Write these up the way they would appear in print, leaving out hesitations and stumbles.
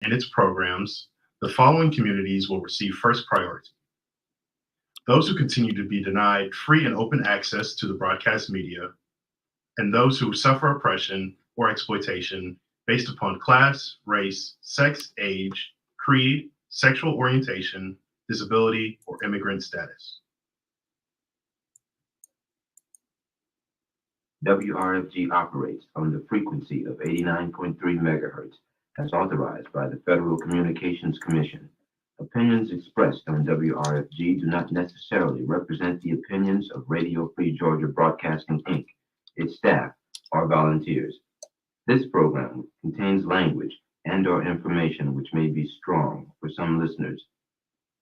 and its programs, the following communities will receive first priority: those who continue to be denied free and open access to the broadcast media, and those who suffer oppression or exploitation based upon class, race, sex, age, creed, sexual orientation, disability, or immigrant status. WRFG operates on the frequency of 89.3 megahertz as authorized by the Federal Communications Commission. Opinions expressed on WRFG do not necessarily represent the opinions of Radio Free Georgia Broadcasting, Inc., its staff, or volunteers. This program contains language and/or information which may be strong for some listeners.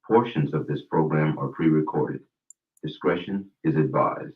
Portions of this program are pre-recorded. Discretion is advised.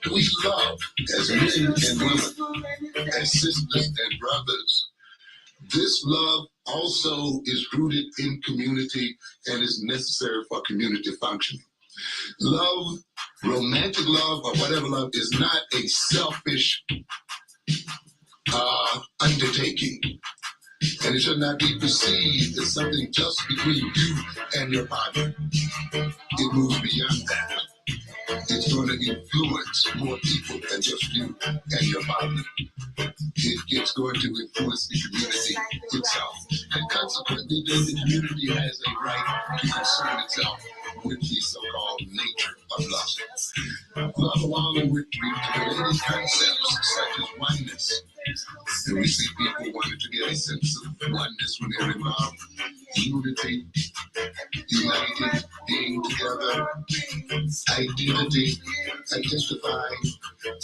We love as men and women, as sisters and brothers. This love also is rooted in community and is necessary for community functioning. Love, romantic love, or whatever love, is not a selfish undertaking. And it should not be perceived as something just between you and your partner. It moves beyond that. It's going to influence more people than just you and your partner. It's going to influence the community itself. And consequently, then the community has a right to concern itself with the so-called nature of love. Love, along with related concepts such as oneness. And we see people wanting to get a sense of oneness when they're involved. Unity, united, being together, identity, identifying,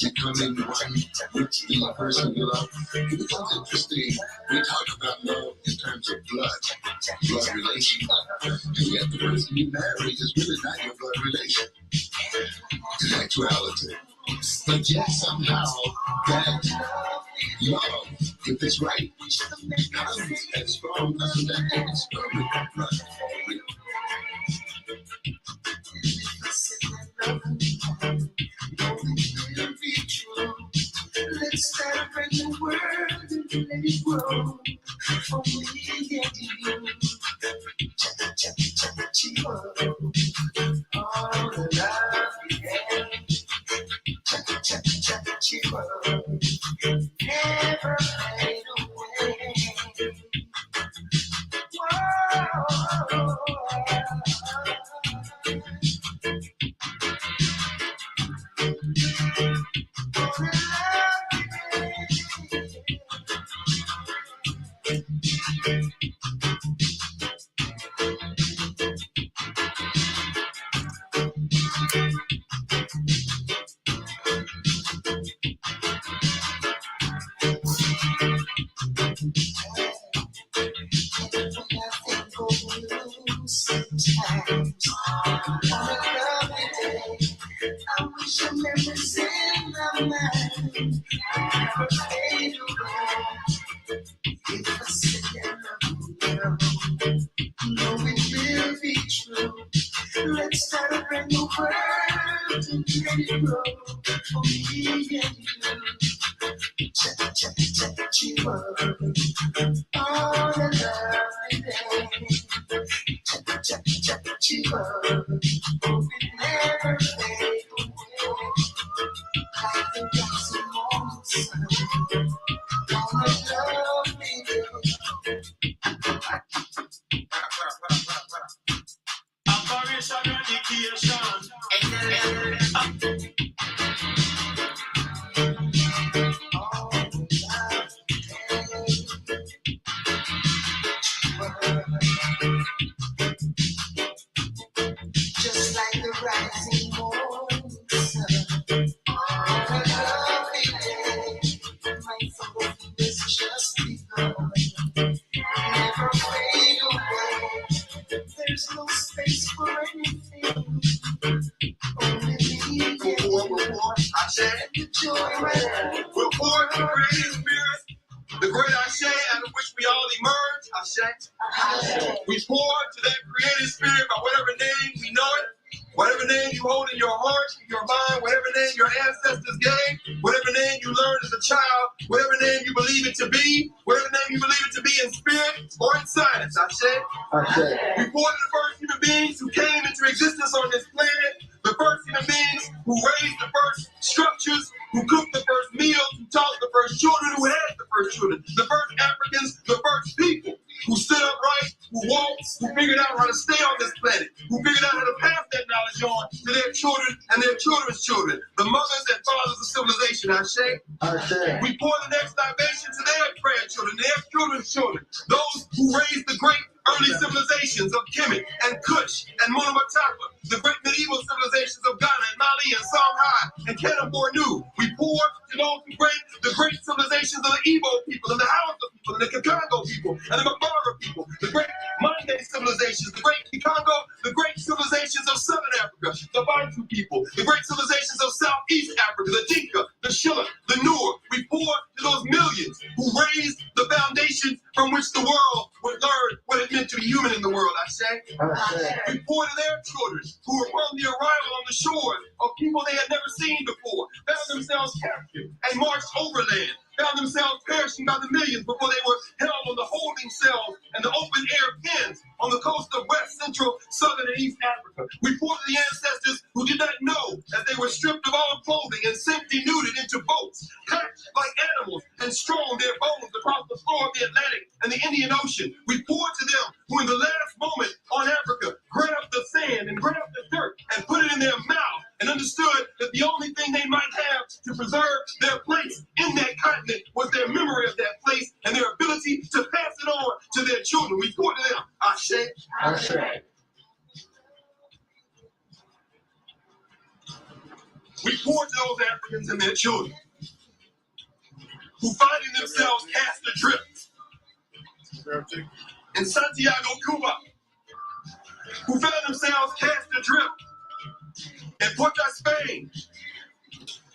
becoming one with the person you love. It becomes interesting. We talk about love in terms of blood relation, and yet the person you marry is really not your blood relation in actuality. But yet somehow that love, if it's right, comes as strong as that experiment blood. Let's celebrate the world and let it grow. For me and you. All the love we have. Never fade away. Whoa. Sometimes on a lovely day, I wish I never said my mind. Never fade away. If I say I love you, know it will be true. Let's start a brand new world and let it grow for me and you. All the lovely day. Hope it never fade away. I think that's the moment on a lovely day. Operation Education. Just like the rising morning sun on a lovely day, my soul is just begun. Never fade away. There's no space for anything. Only me. I said the joy right. We're born in the great spirit. The great Ashe out of which we all emerge, Ashe. We pour to that creative spirit by whatever name we know it, whatever name you hold in your heart, in your mind, whatever name your ancestors gave, whatever name you learned as a child, whatever name you believe it to be, whatever name you believe it to be in spirit or in science, Ashe. We pour to the first human beings who came into existence on this planet, the first human beings who raised the first structures, who cooked the first meals, who taught the first children, who had the first children, the first Africans, the first people who stood upright, who walked, who figured out how to stay on this planet, who figured out how to pass that knowledge on to their children and their children's children, the mothers and fathers of civilization, Ashe. We pour the next libation to their grandchildren, their children's children, those who raised the great early civilizations of Kemet and Kush and Monomotapa, the great medieval civilizations of Ghana and Mali and Songhai and Kanem-Bornu. We pour to those who bring the great civilizations of the Igbo people and the Hausa people and the Kakongo people and the Mabara people, the great Mande civilizations, the great Kikongo, the great civilizations of Southern Africa, the Bantu people, the great civilizations of Southeast Africa, the Dinka, the Shilla, the Noor. We pour to those millions who raised the foundations from which the world would learn what it meant to be human in the world, We pour to their children who were upon the arrival on the shores of people they had never seen before, found themselves captive and marched overland, found themselves perishing by the millions before they were held on the holding cells and the open air pens on the coast of West, Central, Southern, and East Africa. We pour to the ancestors who did not know that they were stripped of all clothing and sent denuded into boats, packed like animals, and strewn their bones across the floor of the Atlantic and the Indian Ocean. We pour to them who in the last moment on Africa grabbed the sand and grabbed the dirt and put it in their mouth and understood that the only thing they might have to preserve their place in that continent was their memory of that place and their ability to pass it on to their children. We pour to them, Ashe. Africans and their children who finding themselves cast adrift in Santiago, Cuba, who found themselves cast adrift in Porto, Spain,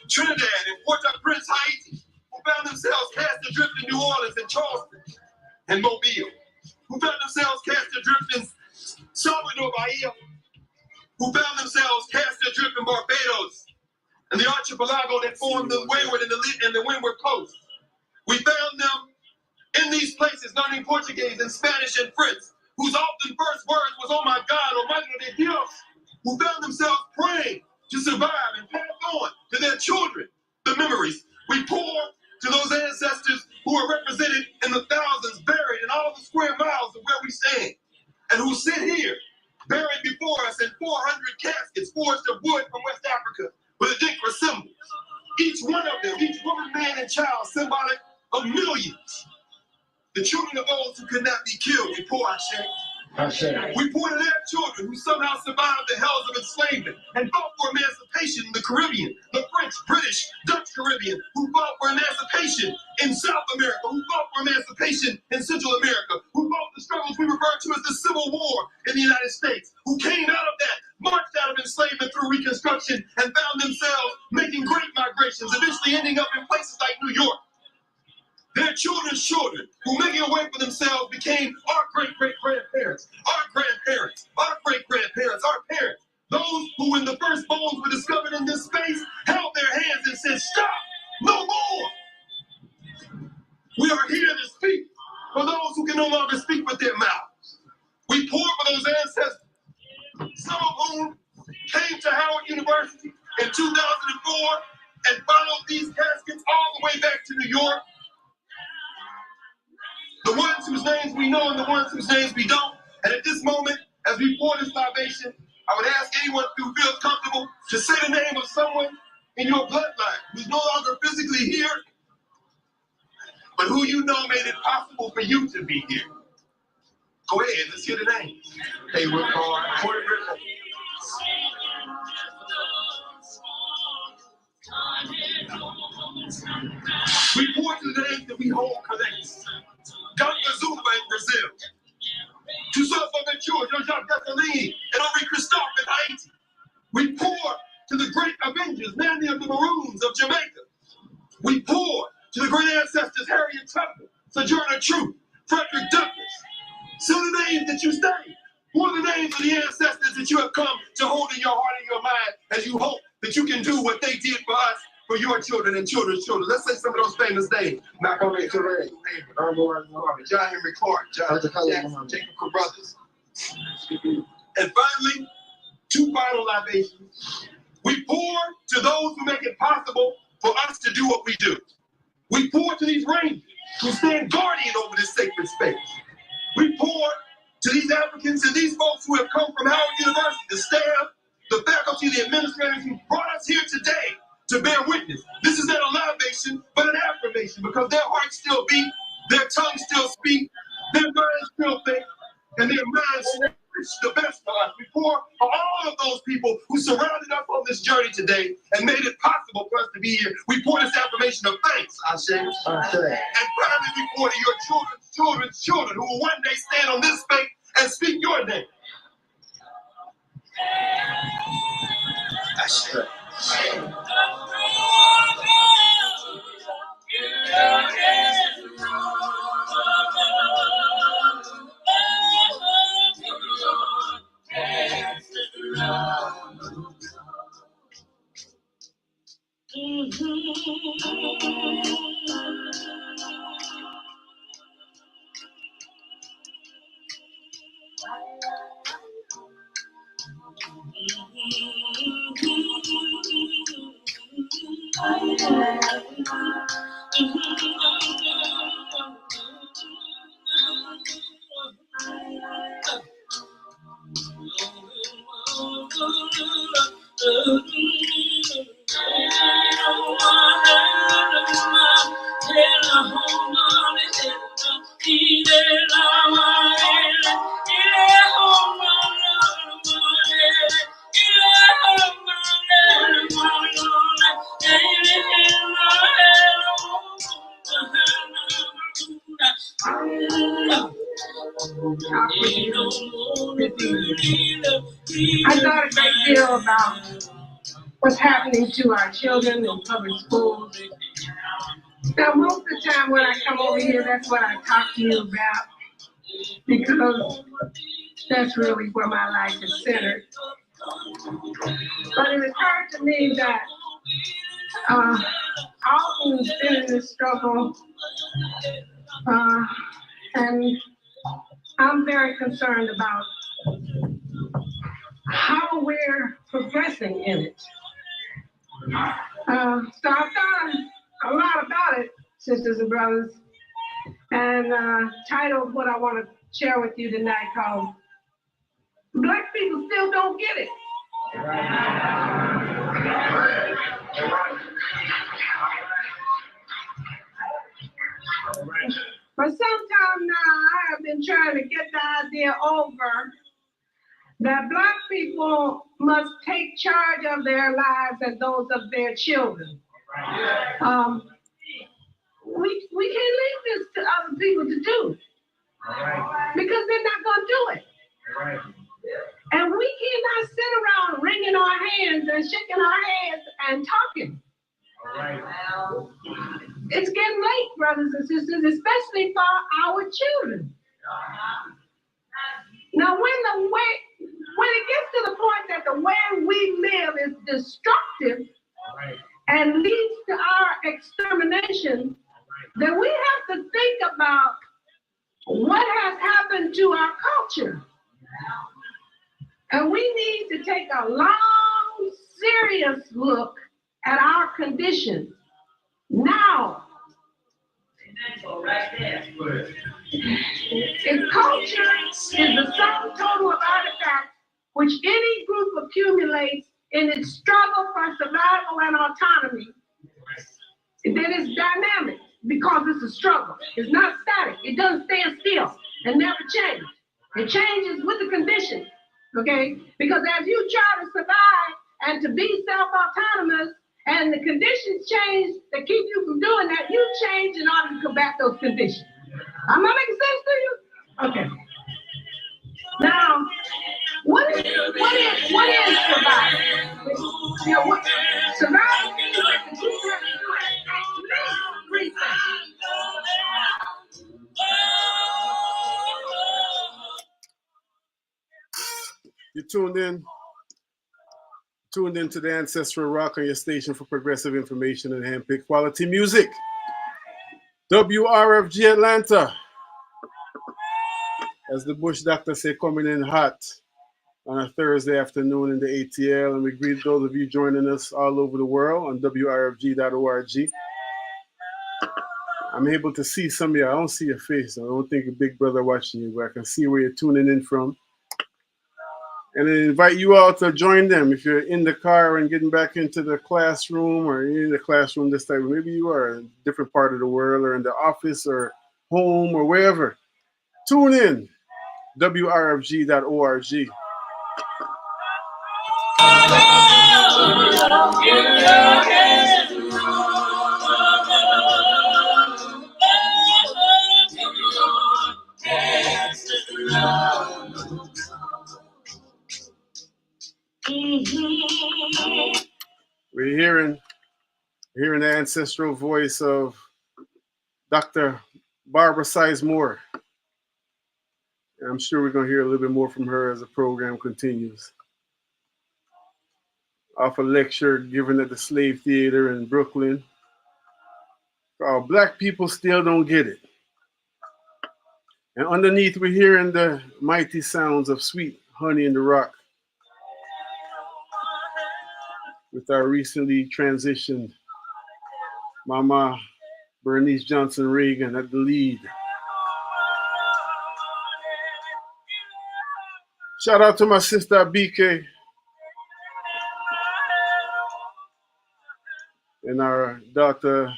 Trinidad, and Port-au-Prince, Haiti, who found themselves cast adrift in New Orleans and Charleston and Mobile, who found themselves cast adrift in Salvador Bahia, who found themselves cast adrift in Barbados and the archipelago that formed the Wayward and the Windward Coast. We found them in these places learning Portuguese and Spanish and French, whose often first words was, "Oh my God, oh Madre de Dios," who found themselves praying to survive and pass on to their children the memories. We pour to those ancestors who are represented in the thousands buried in all the square miles of where we stand, and who sit here buried before us in 400 caskets forged of wood from West Africa with Adinkra symbols. Each one of them, each woman, man, and child, symbolic of millions. The children of those who could not be killed, we pour our shame. We pour to their children who somehow survived the hells of enslavement and fought for emancipation in the Caribbean, the French, British, Dutch Caribbean, who fought for emancipation in South America, who fought for emancipation in Central America, who fought the struggles we refer to as the Civil War in the United States, who came out of that, marched out of enslavement through Reconstruction, and found themselves making great migrations, eventually ending up in places like New York. Their children's children, who making a way for themselves, became our great-great-grandparents, our grandparents, our great-grandparents, our parents. Those who, when the first bones were discovered in this space, held their hands and said, "Stop, no more." We are here to speak for those who can no longer speak with their mouths. We pour for those ancestors, some of whom came to Howard University in 2004 and followed these caskets all the way back to New York. The ones whose names we know and the ones whose names we don't. And at this moment, as we pour this libation, I would ask anyone who feels comfortable to say the name of someone in your bloodline who's no longer physically here, but who you know made it possible for you to be here. Go ahead, let's hear the name. Haywood Carr, Puerto Rico. We pour to the names that we hold connected. Dr. Zuma in Brazil, to Sofa Ventura, Jean-Jacques Dessalines, and Henri Christophe in Haiti. We pour to the great Avengers, Mandy of the Maroons of Jamaica. We pour to the great ancestors, Harriet Tubman, Sojourner Truth, Frederick Douglass. So the names that you study, who are the names of the ancestors that you have come to hold in your heart and your mind as you hope that you can do what they did for us, for your children and children's children. Let's say some of those famous names. Malcolm X, John Henry Clark, John Jackson, Jacob Carruthers. And finally, two final libations. We pour to those who make it possible for us to do what we do. We pour to these rangers who stand guardian over this sacred space. We pour to these Africans and these folks who have come from Howard University, the staff, the faculty, the administrators who brought us here today to bear witness. This is not a libation, but an affirmation, because their hearts still beat, their tongues still speak, their minds still think, and their minds wish the best for us. We pour for all of those people who surrounded us on this journey today and made it possible for us to be here. We pour this affirmation of thanks, Ashe. And finally, we pour to your children's children's children who will one day stand on this space and speak your name. Ashe. talk with you this evening. I thought a great deal about what's happening to our children in public schools. Now, most of the time when I come over here, that's what I talk to you about, because that's really where my life is centered. But it occurred to me that I often been in this struggle, and I'm very concerned about how we're progressing in it. So I thought a lot about it, sisters and brothers, and titled what I want to share with you tonight called Black People Still Don't Get It. For some time now, I have been trying to get the idea over that Black people must take charge of their lives and those of their children. We can't leave this to other people to do, because they're not going to do it. And we cannot sit around wringing our hands and shaking our heads and talking. It's getting late, brothers and sisters, especially for our children. Now, when it gets to the point that the way we live is destructive and leads to our extermination, then we have to think about what has happened to our culture. And we need to take a long, serious look at our condition now. If culture is the sum total of artifacts which any group accumulates in its struggle for survival and autonomy, then it's dynamic, because it's a struggle. It's not static. It doesn't stand still and never change. It changes with the condition, okay? Because as you try to survive and to be self-autonomous, and the conditions change that keep you from doing that, you change in order to combat those conditions. Am I making sense to you? Okay. Now, what is survival? You know, what survival means that the two have to do at least three things. You tuned in to the Ancestral Rock on your station for progressive information and handpicked quality music. WRFG Atlanta. As the Bush Doctor say, coming in hot on a Thursday afternoon in the ATL, and we greet those of you joining us all over the world on WRFG.org. I'm able to see some of you. I don't see your face. I don't think a big brother watching you, but I can see where you're tuning in from. And I invite you all to join them. If you're in the car and getting back into the classroom, or you're in the classroom this time, maybe you are in a different part of the world, or in the office or home or wherever. Tune in, WRFG.org. We're hearing the ancestral voice of Dr. Barbara Sizemore. And I'm sure we're going to hear a little bit more from her as the program continues. Off a lecture given at the Slave Theater in Brooklyn. Black people still don't get it. And underneath, we're hearing the mighty sounds of Sweet Honey in the Rock, with our recently transitioned Mama Bernice Johnson Reagan at the lead. Shout out to my sister BK and our daughter,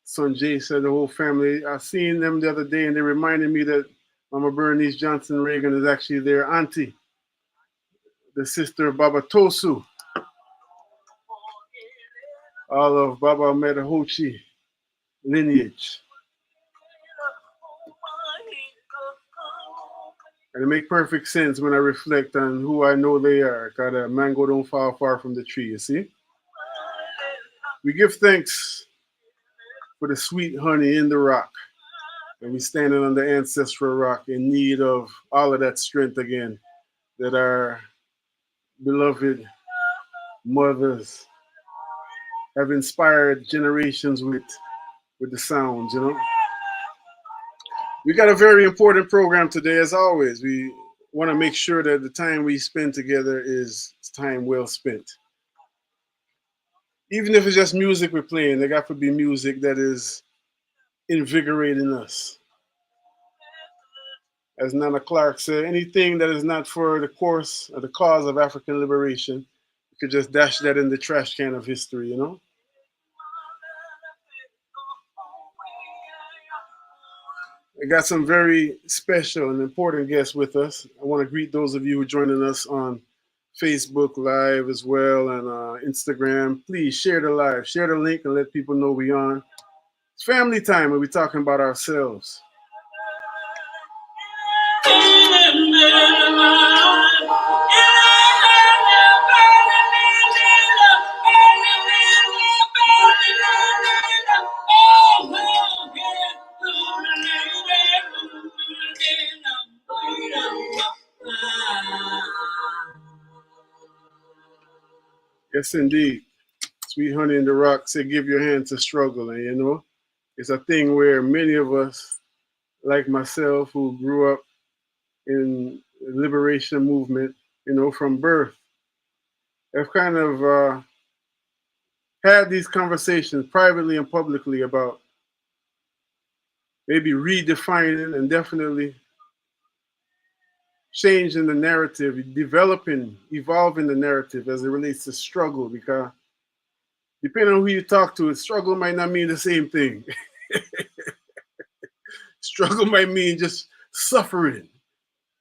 son Jason, the whole family. I seen them the other day and they reminded me that Mama Bernice Johnson Reagan is actually their auntie, the sister of Baba Tosu, all of Baba Metahochi lineage. And it makes perfect sense when I reflect on who I know they are. Because a mango don't fall far from the tree, you see? We give thanks for the sweet honey in the rock. And we standing on the ancestral rock in need of all of that strength again that our beloved mothers have inspired generations with the sounds, you know. We got a very important program today, as always. We want to make sure that the time we spend together is time well spent. Even if it's just music we're playing, there got to be music that is invigorating us. As Nana Clark said, anything that is not for the course or the cause of African liberation, you could just dash that in the trash can of history, you know? We got some very special and important guests with us. I want to greet those of you who are joining us on Facebook Live as well and Instagram. Please share the live, share the link, and let people know we're on. It's family time and we're talking about ourselves. Yes, indeed. Sweet Honey in the Rock said, give your hand to struggle. And, you know, it's a thing where many of us, like myself, who grew up in the liberation movement, you know, from birth, have kind of had these conversations privately and publicly about maybe redefining and definitely changing the narrative, developing, evolving the narrative as it relates to struggle, because depending on who you talk to, struggle might not mean the same thing. Struggle might mean just suffering,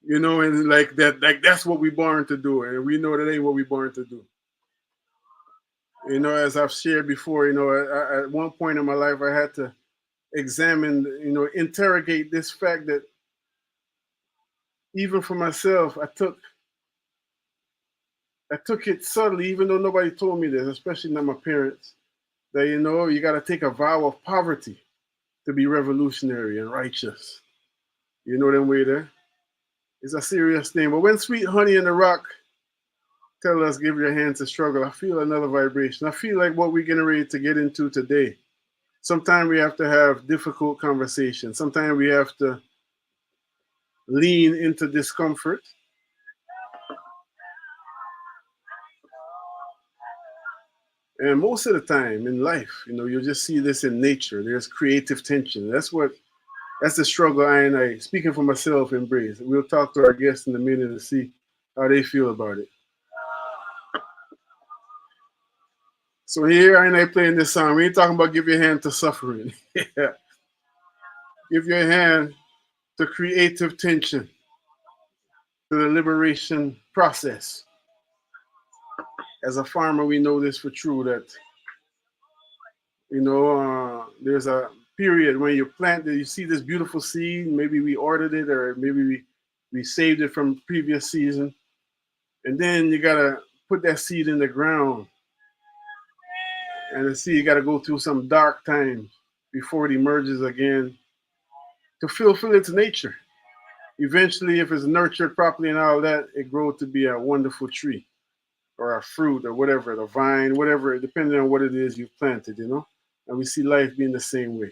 you know, and like that's what we're born to do, and we know that ain't what we're born to do. You know, as I've shared before, you know, at one point in my life, I had to examine, you know, interrogate this fact that even for myself, I took it subtly, even though nobody told me this, especially not my parents, that, you know, you got to take a vow of poverty to be revolutionary and righteous. You know them way there? It's a serious thing. But when Sweet Honey in the Rock tell us, give your hand to struggle, I feel another vibration. I feel like what we're getting ready to get into today. Sometimes we have to have difficult conversations. Sometimes we have to lean into discomfort. And most of the time in life, you know, you'll just see this in nature. There's creative tension. That's the struggle I, speaking for myself, embrace. We'll talk to our guests in a minute to see how they feel about it. So here I playing this song. We ain't talking about give your hand to suffering. Yeah. Give your hand to creative tension, to the liberation process. As a farmer, we know this for true that, you know, there's a period when you plant that you see this beautiful seed. Maybe we ordered it, or maybe we saved it from previous season, and then you gotta put that seed in the ground, and the seed got to go through some dark times before it emerges again to fulfill its nature. Eventually, if it's nurtured properly and all that, it grows to be a wonderful tree or a fruit or whatever, the vine, whatever, depending on what it is you've planted, you know? And we see life being the same way.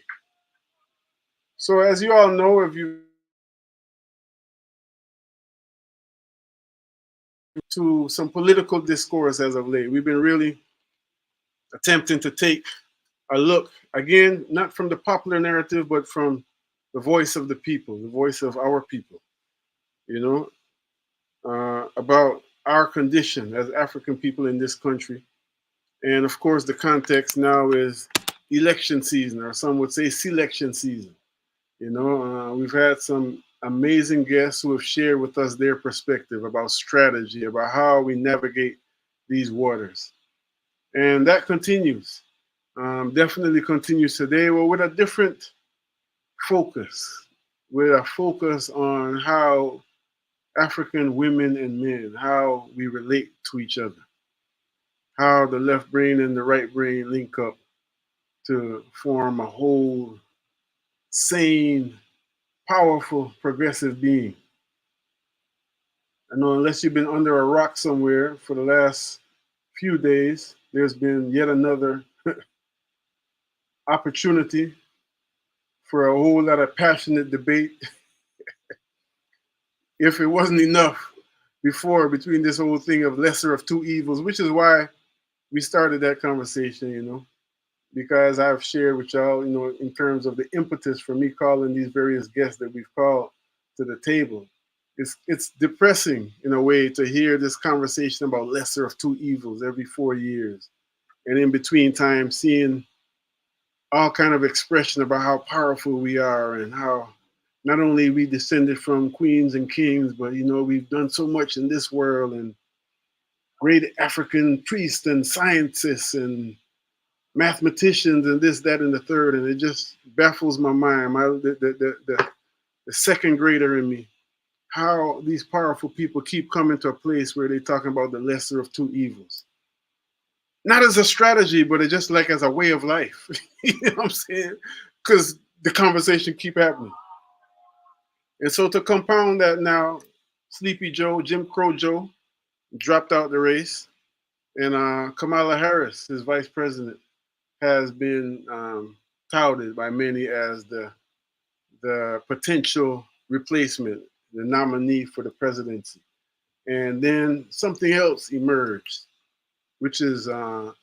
So as you all know, if you to some political discourse as of late, we've been really attempting to take a look, again, not from the popular narrative, but from the voice of the people, the voice of our people, you know, about our condition as African people in this country. And of course, the context now is election season, or some would say selection season. You know, we've had some amazing guests who have shared with us their perspective about strategy, about how we navigate these waters. And that continues, definitely continues today, well, with a different focus, with a focus on how African women and men, how we relate to each other, how the left brain and the right brain link up to form a whole sane, powerful, progressive being. I know unless you've been under a rock somewhere for the last few days, there's been yet another opportunity for a whole lot of passionate debate. If it wasn't enough before between this whole thing of lesser of two evils, which is why we started that conversation, because I've shared with y'all, in terms of the impetus for me calling these various guests that we've called to the table. It's depressing in a way to hear this conversation about lesser of two evils every 4 years, and in between time seeing all kind of expression about how powerful we are and how not only we descended from queens and kings, but we've done so much in this world, and great African priests and scientists and mathematicians and this, that, and the third, and it just baffles my mind. The second grader in me, how these powerful people keep coming to a place where they're talking about the lesser of two evils. Not as a strategy, but it's just like as a way of life. You know what I'm saying? Because the conversation keep happening. And so to compound that now, Sleepy Joe, Jim Crow Joe, dropped out the race. And Kamala Harris, his vice president, has been touted by many as the potential replacement, the nominee for the presidency. And then something else emerged, which is the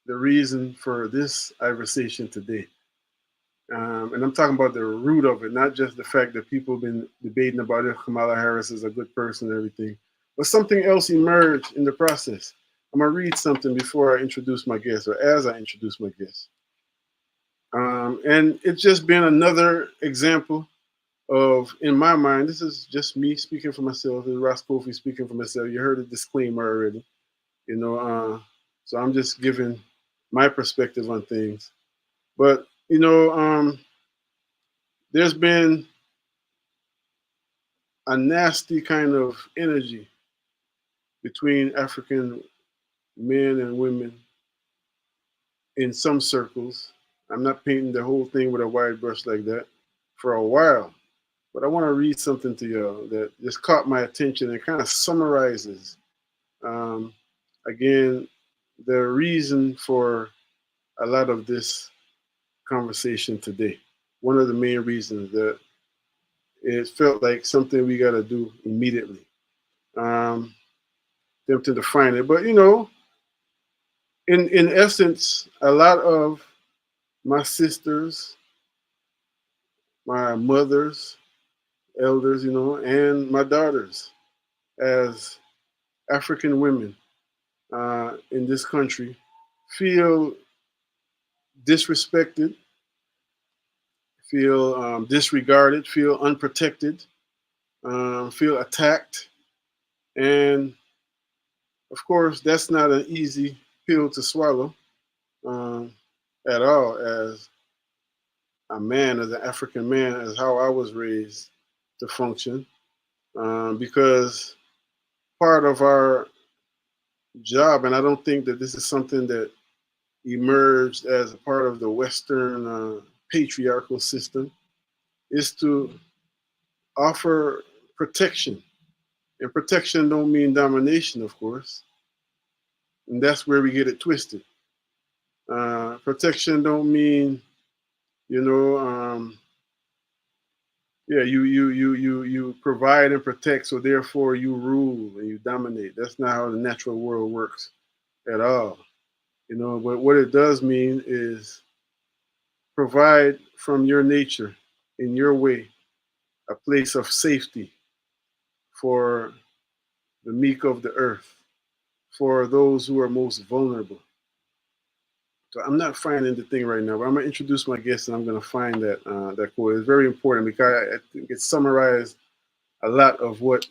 reason for this conversation today. And I'm talking about the root of it, not just the fact that people have been debating about if Kamala Harris is a good person and everything, but something else emerged in the process. I'm going to read something before I introduce my guest, or as I introduce my guest. And it's just been another example of, in my mind, this is just me speaking for myself, this is Ross Kofi speaking for myself. You heard a disclaimer already, so I'm just giving my perspective on things. But, there's been a nasty kind of energy between African men and women in some circles. I'm not painting the whole thing with a wide brush like that for a while, but I want to read something to y'all that just caught my attention and kind of summarizes, again, the reason for a lot of this conversation today. One of the main reasons that it felt like something we got to do immediately. Tempted to find it, but in essence, a lot of my sisters, my mothers, elders, and my daughters, as African women in this country, feel disrespected, feel disregarded, feel unprotected, feel attacked. And of course, that's not an easy pill to swallow at all, as a man, as an African man, as how I was raised to function. Because part of our job, and I don't think that this is something that emerged as a part of the Western patriarchal system, is to offer protection. And protection don't mean domination, of course. And that's where we get it twisted. Protection don't mean, you provide and protect, so therefore you rule and you dominate. That's not how the natural world works at all. But what it does mean is provide from your nature, in your way, a place of safety for the meek of the earth, for those who are most vulnerable. So I'm not finding the thing right now, but I'm going to introduce my guest and I'm going to find that quote. It's very important because I think it summarized a lot of what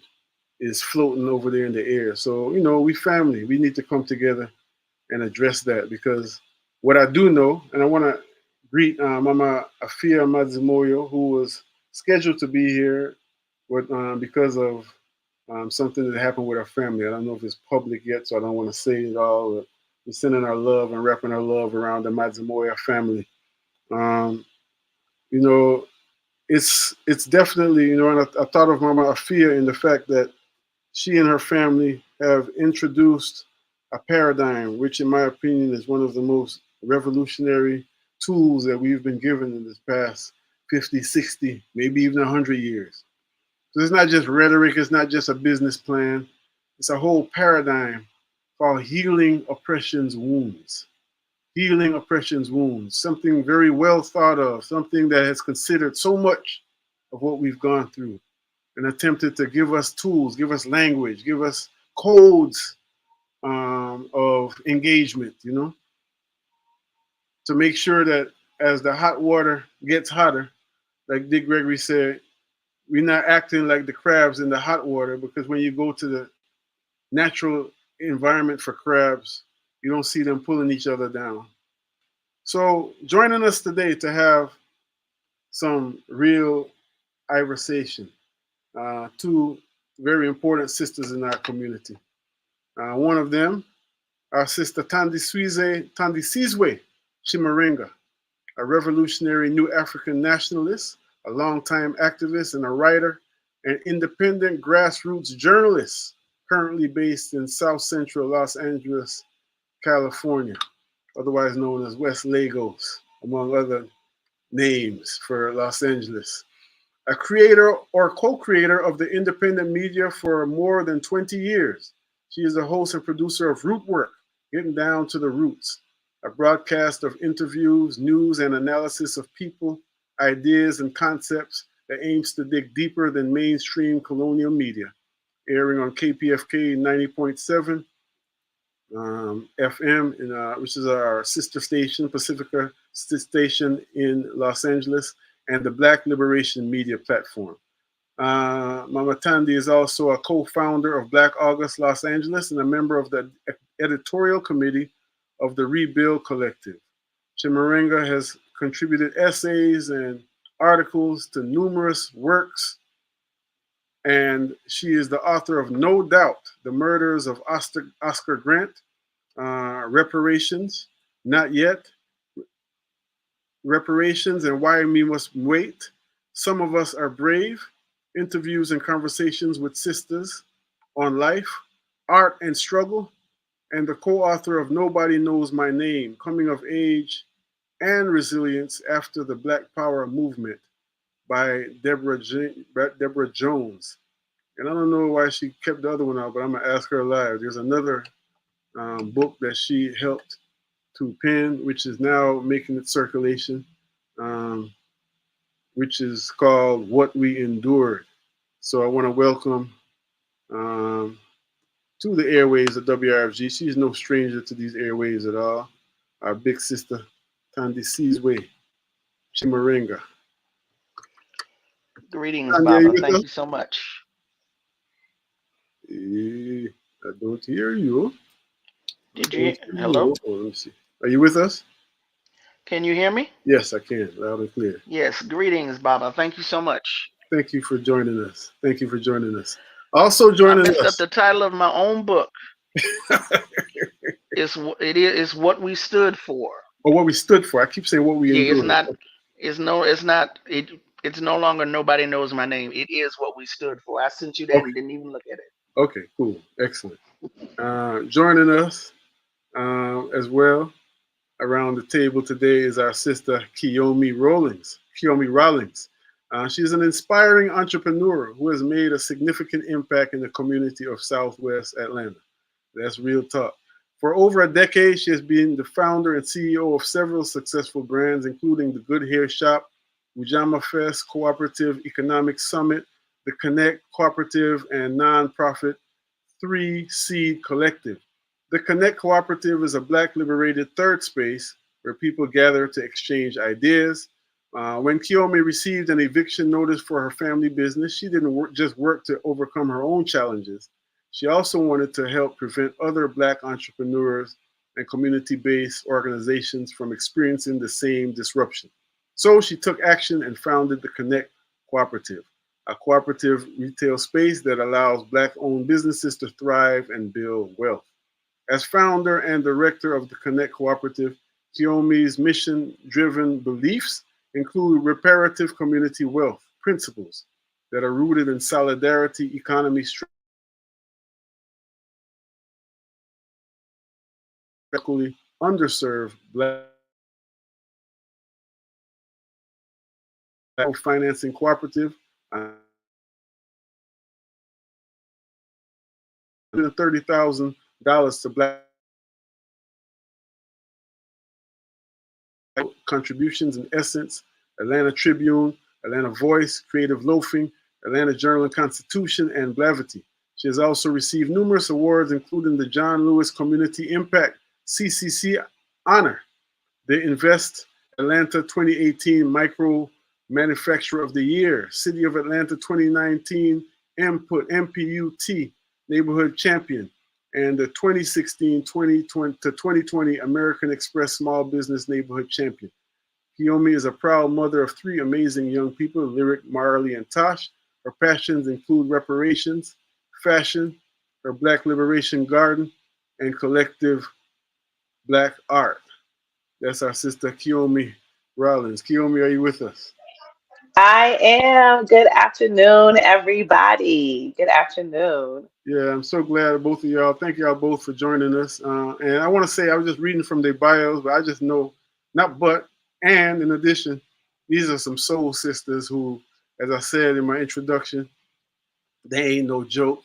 is floating over there in the air. So, we family, we need to come together and address that, because what I do know, and I want to greet Mama Afia Mazimoyo, who was scheduled to be here because of something that happened with our family. I don't know if it's public yet, so I don't want to say it all. We're sending our love and wrapping our love around the Madzamoya family. Um, you know, it's definitely, and I thought of Mama Afia in the fact that she and her family have introduced a paradigm, which in my opinion is one of the most revolutionary tools that we've been given in this past 50, 60, maybe even 100 years. So it's not just rhetoric, it's not just a business plan, it's a whole paradigm called healing oppression's wounds. Healing oppression's wounds, something very well thought of, something that has considered so much of what we've gone through and attempted to give us tools, give us language, give us codes of engagement, to make sure that as the hot water gets hotter, like Dick Gregory said, we're not acting like the crabs in the hot water, because when you go to the natural environment for crabs, you don't see them pulling each other down. So joining us today to have some real conversation, two very important sisters in our community. One of them, our sister Tandisizwe Chimarenga, a revolutionary New African nationalist, a longtime activist and a writer, an independent grassroots journalist, currently based in South Central Los Angeles, California, otherwise known as West Lagos, among other names for Los Angeles. A creator or co-creator of the independent media for more than 20 years. She is the host and producer of Root Work, Getting Down to the Roots, a broadcast of interviews, news, and analysis of people, ideas, and concepts that aims to dig deeper than mainstream colonial media, airing on KPFK 90.7 FM, which is our sister station, Pacifica station in Los Angeles, and the Black Liberation Media Platform. Mama Tandy is also a co-founder of Black August Los Angeles and a member of the editorial committee of the Rebuild Collective. Chimarenga has contributed essays and articles to numerous works, and she is the author of No Doubt, The Murders of Oscar Grant, Reparations, Not Yet, Reparations and Why We Must Wait, Some of Us Are Brave, interviews and conversations with sisters on life, art and struggle, and the co-author of Nobody Knows My Name, Coming of Age and Resilience After the Black Power Movement by Deborah Jones. And I don't know why she kept the other one out, but I'm gonna ask her live. There's another book that she helped to pen, which is now making its circulation, which is called What We Endured. So I want to welcome to the airways of WRFG. She's no stranger to these airways at all. Our big sister, Tandisizwe Chimarenga. Greetings, Baba. Thank you so much. I don't hear you. Did you? Hello? Oh, let me see. Are you with us? Can you hear me? Yes, I can, loud and clear. Yes, greetings, Baba. Thank you so much. Thank you for joining us. Thank you for joining us. Also joining us. I messed up the title of my own book. It is What We Stood For. Oh, what we stood for. I keep saying what we endured. It's not. It's no longer Nobody Knows My Name. It is What We Stood For. I sent you that and didn't even look at it. Okay, cool. Excellent. Joining us as well around the table today is our sister Kiyomi Rawlings. She's an inspiring entrepreneur who has made a significant impact in the community of Southwest Atlanta. That's real talk. For over a decade, she has been the founder and CEO of several successful brands, including the Good Hair Shop, Ujama Fest, Cooperative Economic Summit, the Connect Cooperative and nonprofit 3 Seed Collective. The Connect Cooperative is a Black liberated third space where people gather to exchange ideas. When Kiyomi received an eviction notice for her family business, she didn't just work to overcome her own challenges. She also wanted to help prevent other Black entrepreneurs and community-based organizations from experiencing the same disruption. So she took action and founded the Connect Cooperative. a cooperative retail space that allows Black-owned businesses to thrive and build wealth. As founder and director of the Connect Cooperative, Kiyomi's mission-driven beliefs include reparative community wealth principles that are rooted in solidarity, economy, underserved Black financing cooperative, $130,000 to Black contributions in Essence, Atlanta Tribune, Atlanta Voice, Creative Loafing, Atlanta Journal and Constitution, and Blavity. She has also received numerous awards, including the John Lewis Community Impact CCC Honor, the Invest Atlanta 2018 Micro Manufacturer of the Year, City of Atlanta 2019 Input MPUT Neighborhood Champion, and the 2016-2020 to 2020 American Express Small Business Neighborhood Champion. Kiyomi is a proud mother of 3 amazing young people, Lyric, Marley, and Tosh. Her passions include reparations, fashion, her Black Liberation Garden, and collective Black art. That's our sister Kiyomi Rollins. Kiyomi, are you with us? I am. Good afternoon, everybody. Good afternoon. Yeah, I'm so glad both of y'all. Thank y'all both for joining us. And I want to say, I was just reading from their bios, but I just know, and in addition, these are some soul sisters who, as I said in my introduction, they ain't no joke.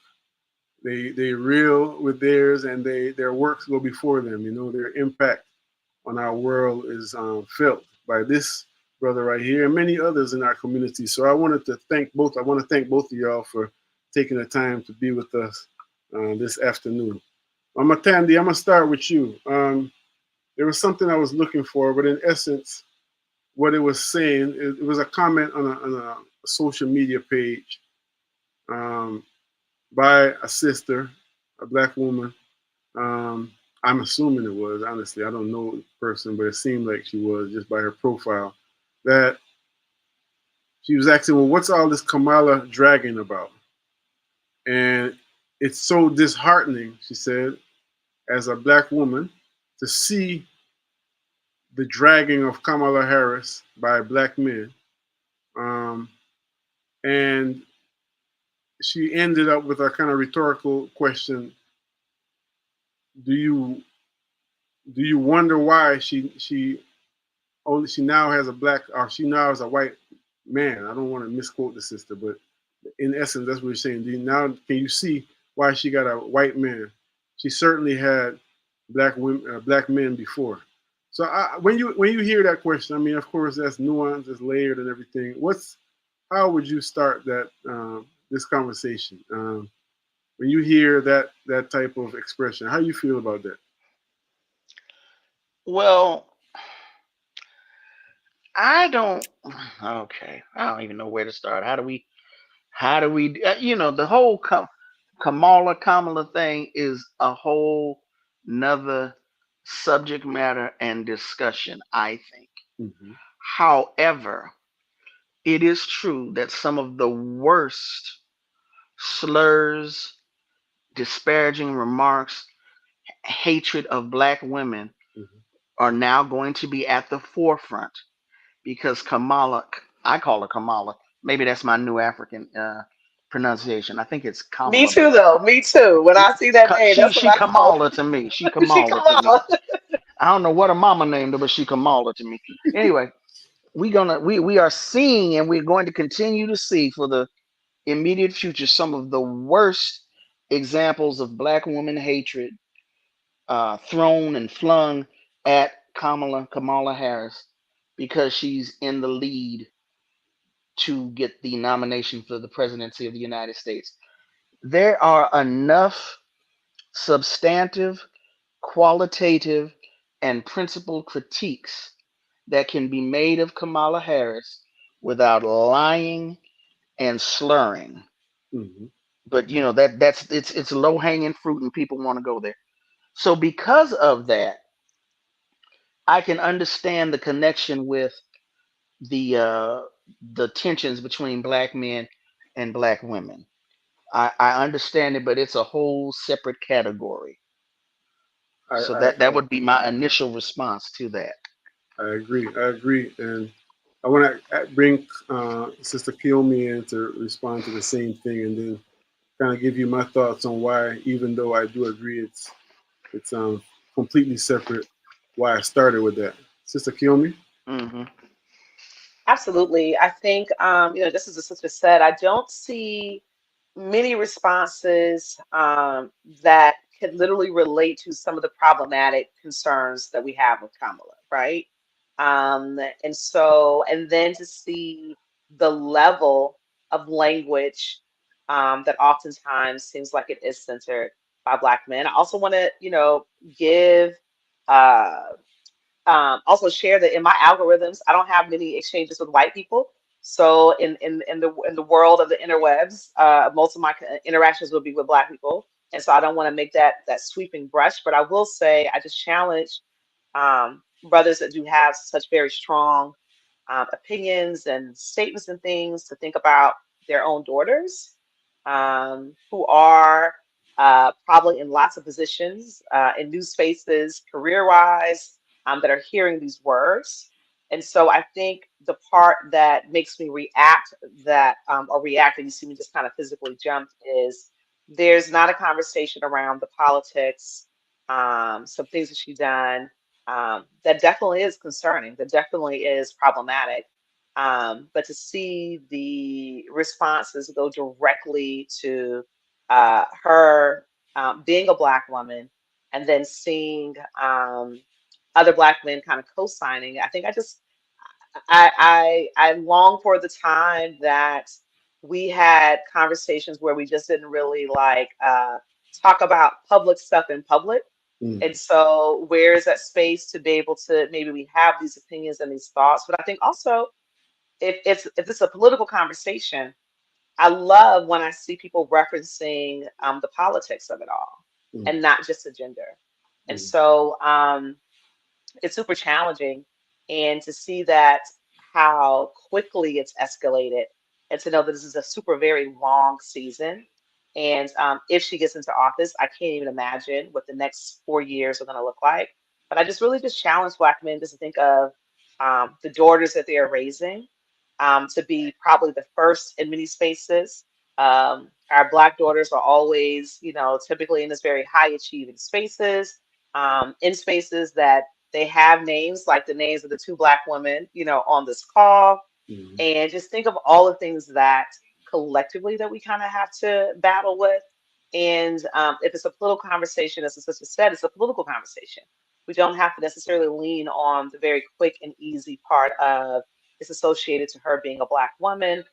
They real with theirs, and their works go before them. You know, their impact on our world is felt by this brother right here and many others in our community. So I want to thank both of y'all for taking the time to be with us this afternoon. Tandy, I'm gonna start with you. There was something I was looking for, but in essence, what it was saying, it was a comment on a social media page by a sister, a Black woman. I'm assuming it was, honestly. I don't know the person, but it seemed like she was just by her profile. That she was asking, well, what's all this Kamala dragging about? And it's so disheartening, she said, as a Black woman, to see the dragging of Kamala Harris by Black men. And she ended up with a kind of rhetorical question. Do you wonder why she now has a black, or she now has a white man? I don't want to misquote the sister, but in essence, that's what you're saying. Can you see why she got a white man? She certainly had black women, black men before. So when you hear that question, I mean, of course, that's nuanced, it's layered, and everything. How would you start that this conversation when you hear that type of expression? How do you feel about that? Well, I don't. Okay, I don't even know where to start. How do we? The whole Kamala thing is a whole nother subject matter and discussion, I think. Mm-hmm. However, it is true that some of the worst slurs, disparaging remarks, hatred of Black women Mm-hmm. are now going to be at the forefront because Kamala, I call her Kamala. Maybe that's my new African pronunciation. I think it's Me Kamala, but too, though. Me too. When I see that name, that's what she I call Kamala to me. She her. She Kamala to me. Kamala. I don't know what her mama named her, but she Kamala to me. Anyway, we are seeing and we're going to continue to see for the immediate future some of the worst examples of Black woman hatred thrown and flung at Kamala Harris because she's in the lead to get the nomination for the presidency of the United States. There are enough substantive, qualitative, and principled critiques that can be made of Kamala Harris without lying and slurring. Mm-hmm. But that's it's low hanging fruit and people want to go there. So because of that, I can understand the connection with the tensions between Black men and black women. I understand it, but it's a whole separate category. So that would be my initial response to that. I agree. I agree. And I want to bring Sister Kiyomi in to respond to the same thing, and then kind of give you my thoughts on why, even though I do agree it's completely separate, why I started with that. Sister Kiyomi? Hmm. Absolutely. I think, just as the sister said, I don't see many responses that could literally relate to some of the problematic concerns that we have with Kamala, right? And then to see the level of language that oftentimes seems like it is centered by Black men. I also want to, give uh, also share that in my algorithms, I don't have many exchanges with white people. So in the world of the interwebs, most of my interactions will be with Black people, and so I don't want to make that sweeping brush. But I will say I just challenge brothers that do have such very strong opinions and statements and things to think about their own daughters, who are probably in lots of positions in new spaces, career-wise, that are hearing these words. And so I think the part that makes me react or react, and you see me just kind of physically jump, is there's not a conversation around the politics, some things that she's done, that definitely is concerning, that definitely is problematic. But to see the responses go directly to her being a Black woman, and then seeing other Black men kind of co-signing, I think I long for the time that we had conversations where we just didn't really talk about public stuff in public. Mm. And so where is that space to be able to maybe we have these opinions and these thoughts? But I think also if it's a political conversation, I love when I see people referencing the politics of it all Mm. and not just the gender. And Mm. so it's super challenging, and to see that how quickly it's escalated, and to know that this is a super very long season. And if she gets into office, I can't even imagine what the next 4 years are going to look like. But I just really just challenge Black men just to think of the daughters that they are raising, to be probably the first in many spaces. Our Black daughters are always, typically in this very high achieving spaces, in spaces that they have names like the names of the two Black women, on this call. Mm. And just think of all the things that collectively that we kind of have to battle with. And if it's a political conversation, as the sister said, it's a political conversation. We don't have to necessarily lean on the very quick and easy part of it's associated to her being a Black woman,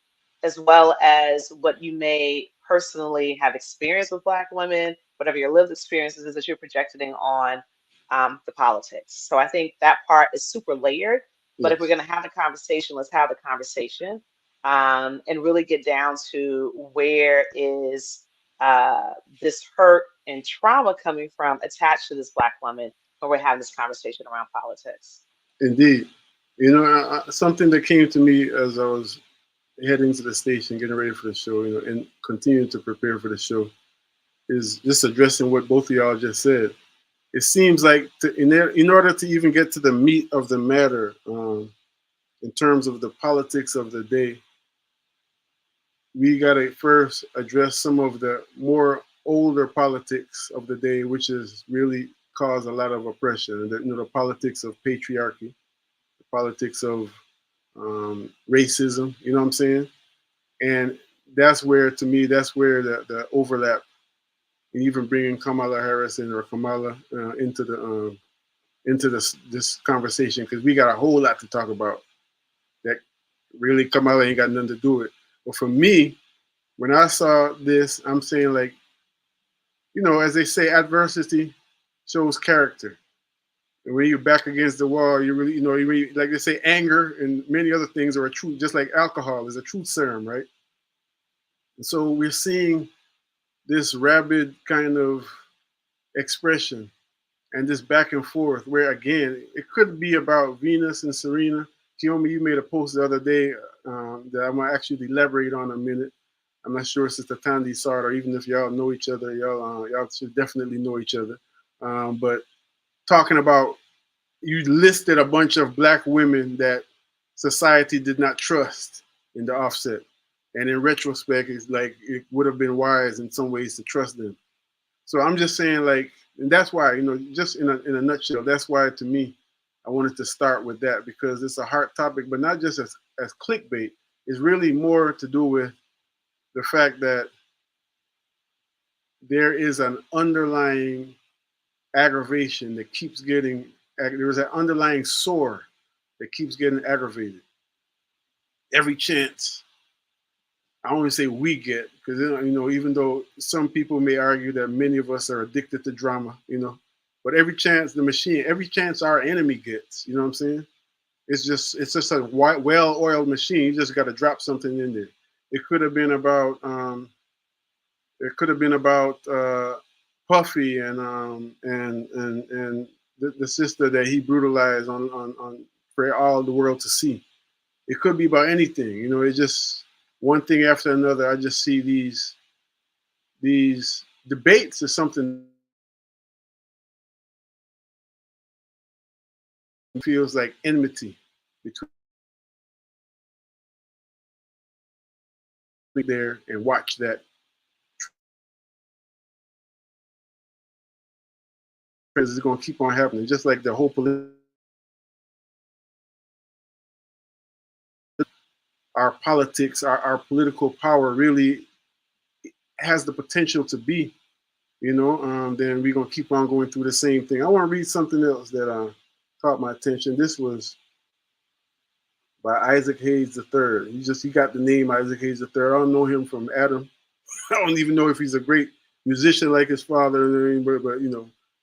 as well as what you may personally have experienced with Black women, whatever your lived experiences is that you're projecting on the politics. So I think that part is super layered. But if we're Yes. going to have a conversation, let's have the conversation, and really get down to where is this hurt and trauma coming from attached to this Black woman when we're having this conversation around politics. Indeed. Something that came to me as I was heading to the station, getting ready for the show, and continuing to prepare for the show, is just addressing what both of y'all just said. It seems like in order to even get to the meat of the matter, in terms of the politics of the day, we got to first address some of the more older politics of the day, which has really caused a lot of oppression. The politics of patriarchy, the politics of racism. You know what I'm saying? And that's where, to me, that's where the overlap, and even bringing Kamala Harris in, or Kamala into this conversation, because we got a whole lot to talk about that really Kamala ain't got nothing to do with. But for me, when I saw this, I'm saying, like, as they say, adversity shows character. And when you're back against the wall, you really, like they say, anger and many other things are a truth, just like alcohol is a truth serum, right? And so we're seeing this rabid kind of expression and this back and forth where, again, it could be about Venus and Serena. Kiyomi, you made a post the other day that I'm going to actually elaborate on in a minute. I'm not sure Sister Tandy saw it, or even if y'all know each other, y'all should definitely know each other. But talking about, you listed a bunch of black women that society did not trust in the offset, and in retrospect, it's like it would have been wise in some ways to trust them. So I'm just saying, like, and that's why, just in a nutshell, that's why to me, I wanted to start with that, because it's a hard topic, but not just as clickbait. It's really more to do with the fact that there is an underlying aggravation that keeps getting, there's an underlying sore that keeps getting aggravated every chance. I only say we get, because even though some people may argue that many of us are addicted to drama, but every chance the machine, every chance our enemy gets, you know what I'm saying? It's just a well-oiled machine. You just got to drop something in there. It could have been about Puffy and the sister that he brutalized on for all the world to see. It could be about anything. It's just one thing after another. I just see these debates is something that feels like enmity between there and watch that, because it's going to keep on happening. Just like the whole our politics, our political power really has the potential to be, then we're going to keep on going through the same thing. I want to read something else that caught my attention. This was by Isaac Hayes III. He got the name Isaac Hayes III. I don't know him from Adam. I don't even know if he's a great musician like his father, but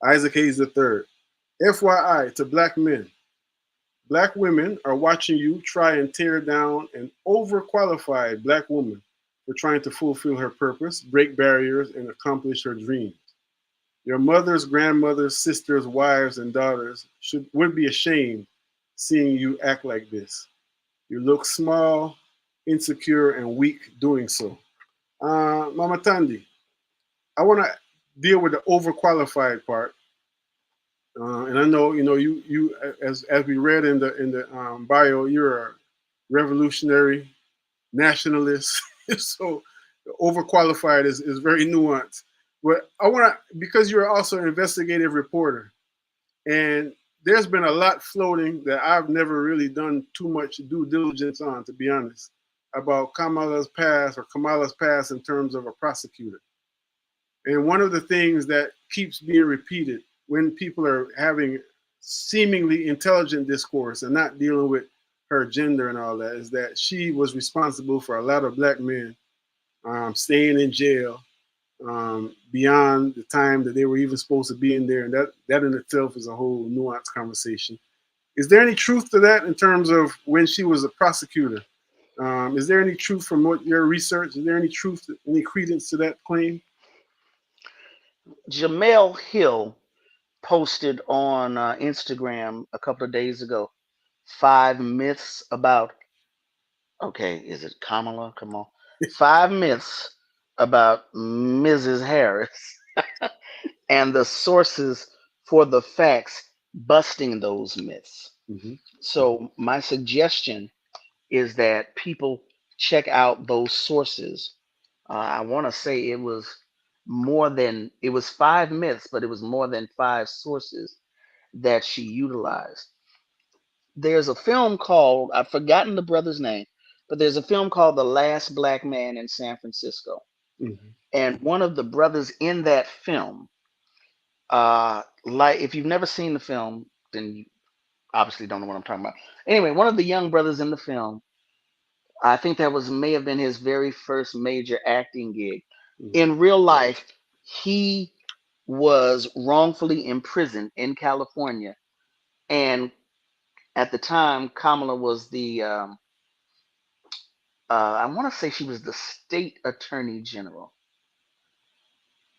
Isaac Hayes III. FYI to black men. Black women are watching you try and tear down an overqualified black woman for trying to fulfill her purpose, break barriers, and accomplish her dreams. Your mothers, grandmothers, sisters, wives, and daughters would be ashamed seeing you act like this. You look small, insecure, and weak doing so. Mama Tandy, I want to deal with the overqualified part. And I know, you as we read in the bio, you're a revolutionary nationalist. So overqualified is very nuanced. But I want to, because you're also an investigative reporter, and there's been a lot floating that I've never really done too much due diligence on, to be honest, about Kamala's past in terms of a prosecutor. And one of the things that keeps being repeated when people are having seemingly intelligent discourse and not dealing with her gender and all that is that she was responsible for a lot of black men staying in jail beyond the time that they were even supposed to be in there. And that in itself is a whole nuanced conversation. Is there any truth to that in terms of when she was a prosecutor? Is there any truth from what your research? Is there any truth, any credence to that claim? Jamel Hill posted on Instagram a couple of days ago 5 myths about, okay, is it Kamala? Come on. 5 myths about Mrs. Harris and the sources for the facts busting those myths. Mm-hmm. So, my suggestion is that people check out those sources. I want to say it was 5 myths, but it was more than 5 sources that she utilized. There's a film called, I've forgotten the brother's name, but there's a film called The Last Black Man in San Francisco. Mm-hmm. And one of the brothers in that film, like if you've never seen the film, then you obviously don't know what I'm talking about. Anyway, one of the young brothers in the film, I think that may have been his very first major acting gig. Mm-hmm. In real life, he was wrongfully imprisoned in California. And at the time, Kamala was I want to say she was the state attorney general.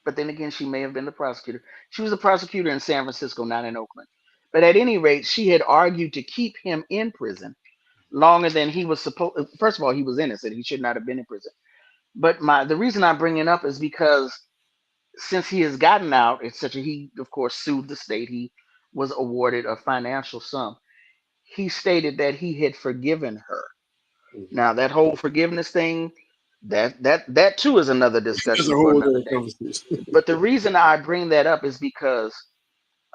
But then again, she may have been the prosecutor. She was a prosecutor in San Francisco, not in Oakland. But at any rate, she had argued to keep him in prison longer than he was supposed. First of all, he was innocent. He should not have been in prison. But the reason I bring it up is because since he has gotten out, he of course sued the state. He was awarded a financial sum. He stated that he had forgiven her. Now that whole forgiveness thing, that too is another That's a discussion for whole another other day. conversation. But the reason I bring that up is because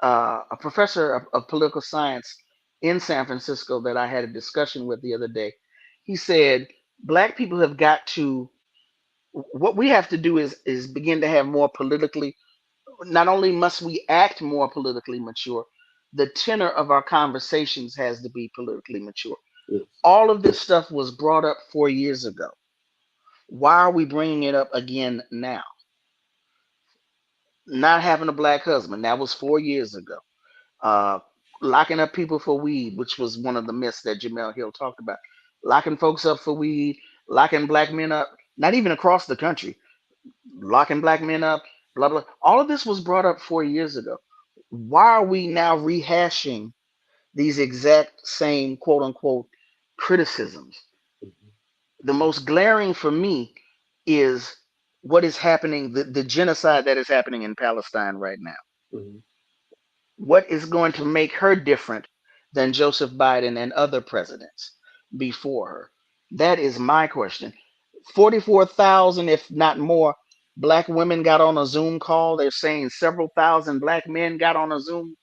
a professor of political science in San Francisco that I had a discussion with the other day, he said black people have got to, what we have to do is begin to have more politically, not only must we act more politically mature, the tenor of our conversations has to be politically mature. Yes. All of this stuff was brought up 4 years ago. Why are we bringing it up again now? Not having a black husband, that was 4 years ago. Uh, Locking up people for weed, which was one of the myths that Jamel Hill talked about. Locking folks up for weed, locking black men up, not even across the country, locking black men up, blah, blah. All of this was brought up 4 years ago. Why are we now rehashing these exact same quote unquote criticisms? The most glaring for me is what is happening, the genocide that is happening in Palestine right now. Mm-hmm. What is going to make her different than Joseph Biden and other presidents before her? That is my question. 44,000, if not more, black women got on a Zoom call. They're saying several thousand black men got on a Zoom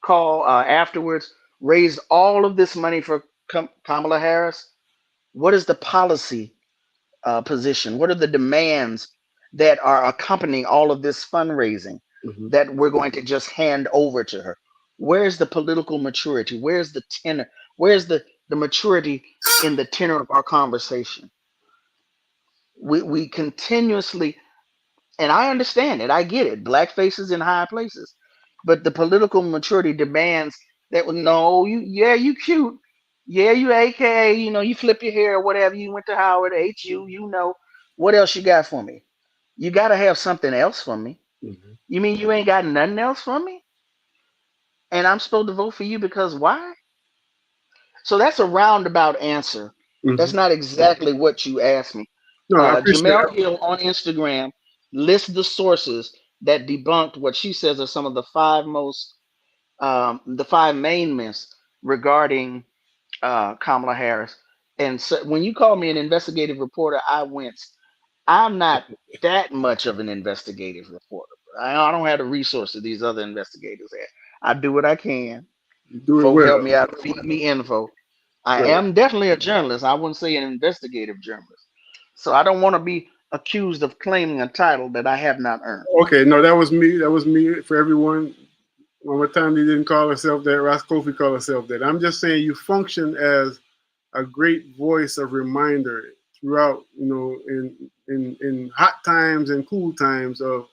call afterwards, raised all of this money for Kamala Harris. What is the policy position? What are the demands that are accompanying all of this fundraising Mm-hmm. that we're going to just hand over to her? Where's the political maturity? Where's the tenor? Where's the maturity in the tenor of our conversation? We continuously, and I understand it, I get it, black faces in high places, but the political maturity demands that, well, no, you cute, yeah, you AKA, you flip your hair or whatever, you went to Howard, HU, what else you got for me? You got to have something else for me. Mm-hmm. You mean you ain't got nothing else for me? And I'm supposed to vote for you because why? So that's a roundabout answer. Mm-hmm. That's not exactly what you asked me. No, I appreciate Jamel it. Hill on Instagram lists the sources that debunked what she says are some of the five main myths regarding Kamala Harris. And so when you call me an investigative reporter, I wince. I'm not that much of an investigative reporter. I don't have the resources these other investigators have. I do what I can. You do it Folk well. help me out, feed me info. I Right. am definitely a journalist. I wouldn't say an investigative journalist. So I don't want to be accused of claiming a title that I have not earned. Okay, no, that was me. That was me for everyone. Mama Tandy didn't call herself that. Ras Kofi called herself that. I'm just saying you function as a great voice of reminder throughout, in hot times and cool times of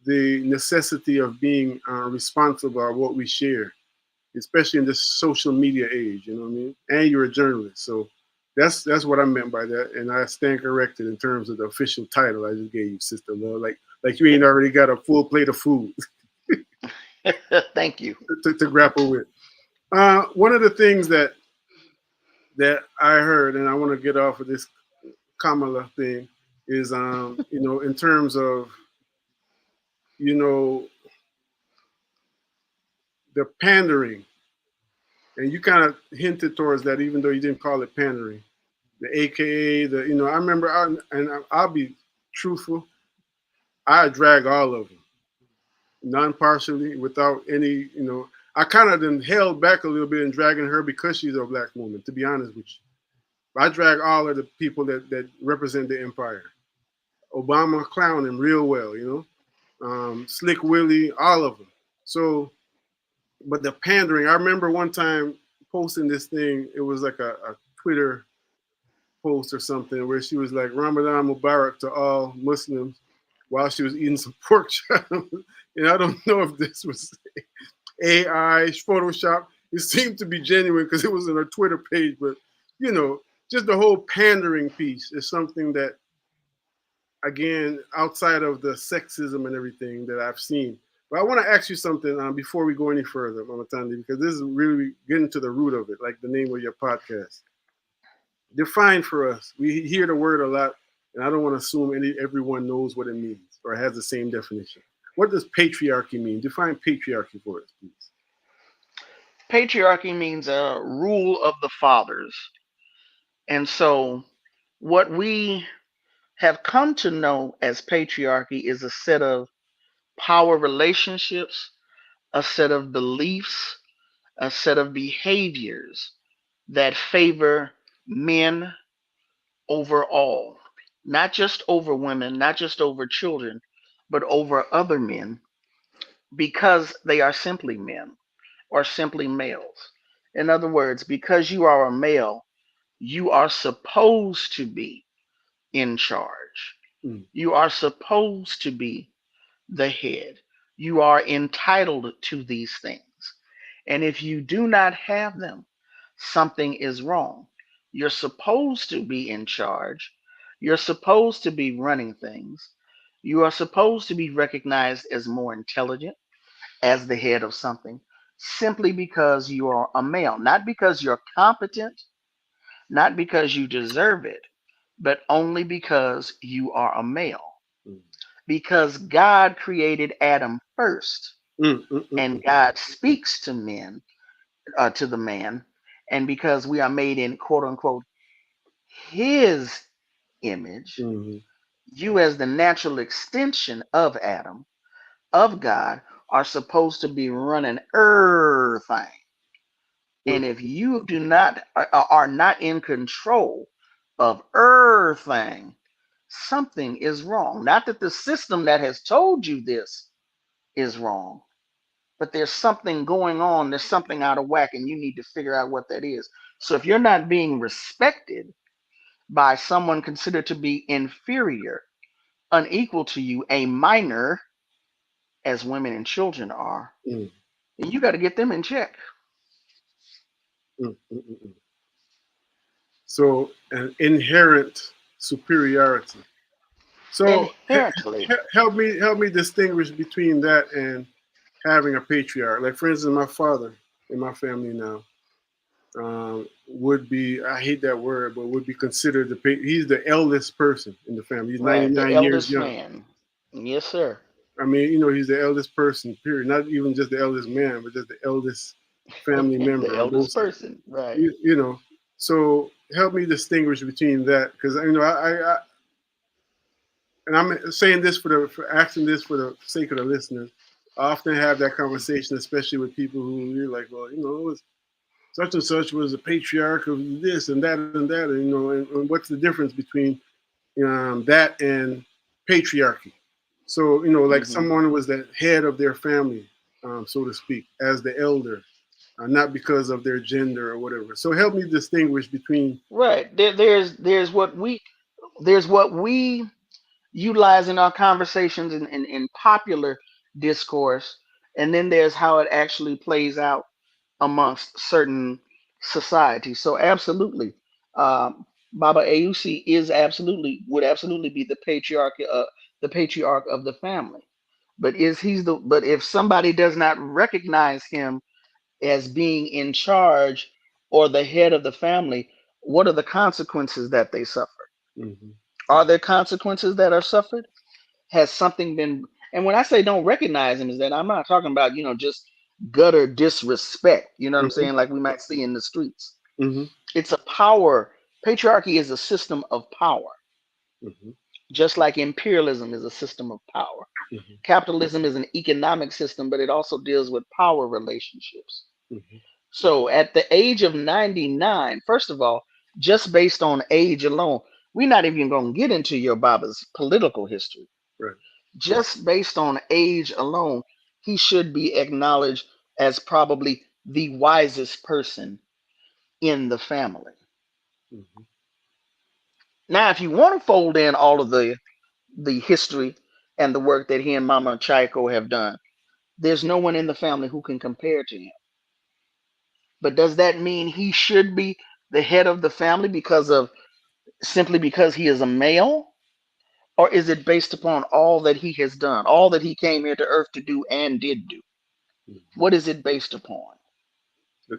the necessity of being responsible of what we share, especially in this social media age. You know what I mean? And you're a journalist, so that's what I meant by that, and I stand corrected in terms of the official title I just gave you, Sister Love. Like you ain't already got a full plate of food Thank you. to grapple with. One of the things that I heard, and I want to get off of this Kamala thing, is in terms of you know the pandering, and you kind of hinted towards that, even though you didn't call it pandering. The AKA, I remember, I'll be truthful, I drag all of them, non-partially, without any, I kind of then held back a little bit in dragging her because she's a black woman, to be honest with you. I drag all of the people that represent the empire. Obama clowned him real well, Slick Willie, all of them. So, but the pandering, I remember one time posting this thing, it was like a Twitter post or something where she was like Ramadan Mubarak to all Muslims while she was eating some pork chop. And I don't know if this was AI, Photoshop. It seemed to be genuine because it was on her Twitter page, but just the whole pandering piece is something that, again, outside of the sexism and everything that I've seen. But I want to ask you something before we go any further, Mama Tandy, because this is really getting to the root of it, like the name of your podcast. Define for us. We hear the word a lot, and I don't want to assume everyone knows what it means or has the same definition. What does patriarchy mean? Define patriarchy for us, please. Patriarchy means a rule of the fathers. And so, what we have come to know as patriarchy is a set of power relationships, a set of beliefs, a set of behaviors that favor men over all, not just over women, not just over children, but over other men because they are simply men or simply males. In other words, because you are a male, you are supposed to be in charge. Mm. You are supposed to be the head. You are entitled to these things. And if you do not have them, something is wrong. You're supposed to be in charge. You're supposed to be running things. You are supposed to be recognized as more intelligent, as the head of something, simply because you are a male, not because you're competent, not because you deserve it, but only because you are a male. Mm. Because God created Adam first, Mm, mm, mm, and God speaks to men, to the man, and because we are made in quote unquote his image, mm, you as the natural extension of Adam, of God, are supposed to be running everything. mm, And if you do not are not in control of everything, something is wrong. Not that the system that has told you this is wrong, but there's something going on. There's something out of whack, and you need to figure out what that is. So if you're not being respected by someone considered to be inferior, unequal to you, a minor, as women and children are, mm, then you got to get them in check. mm, mm, mm. So an inherent superiority. So Inherently. help me distinguish between that and having a patriarch. Like for instance, my father in my family now would be, I hate that word, but would be considered he's the eldest person in the family. He's Right, the 99 years eldest young. man. Yes, sir. I mean, he's the eldest person, period. Not even just the eldest man, but just the eldest family The member on both eldest sides. person. Right. You know, so help me distinguish between that, because I and I'm saying this for asking this for the sake of the listeners. I often have that conversation, especially with people who you're like, well, it was such and such was a patriarch of this and that and that, and what's the difference between that and patriarchy? So, like Hmm. someone was the head of their family, so to speak, as the elder, not because of their gender or whatever. So help me distinguish between. Right. There's what we utilize in our conversations in popular discourse, and then there's how it actually plays out amongst certain societies. So absolutely, Baba Auc would absolutely be the patriarch of the family. But if somebody does not recognize him as being in charge or the head of the family, what are the consequences that they suffer? Mhm. Are there consequences that are suffered? Has something been, and when I say don't recognize him, is that I'm not talking about, just gutter disrespect, you know what I'm Mhm. saying, like we might see in the streets. Mhm. It's a power. Patriarchy is a system of power, Mhm. just like imperialism is a system of power. Mhm. Capitalism is an economic system, but it also deals with power relationships. Mhm. So at the age of 99, first of all, just based on age alone, we're not even going to get into your Baba's political history. Right. Just based on age alone, he should be acknowledged as probably the wisest person in the family. Mhm. Now, if you want to fold in all of the history and the work that he and Mama Chaiko have done, there's no one in the family who can compare to him. But does that mean he should be the head of the family simply because he is a male? Or is it based upon all that he has done, all that he came here to earth to do and did do? Mhm. What is it based upon?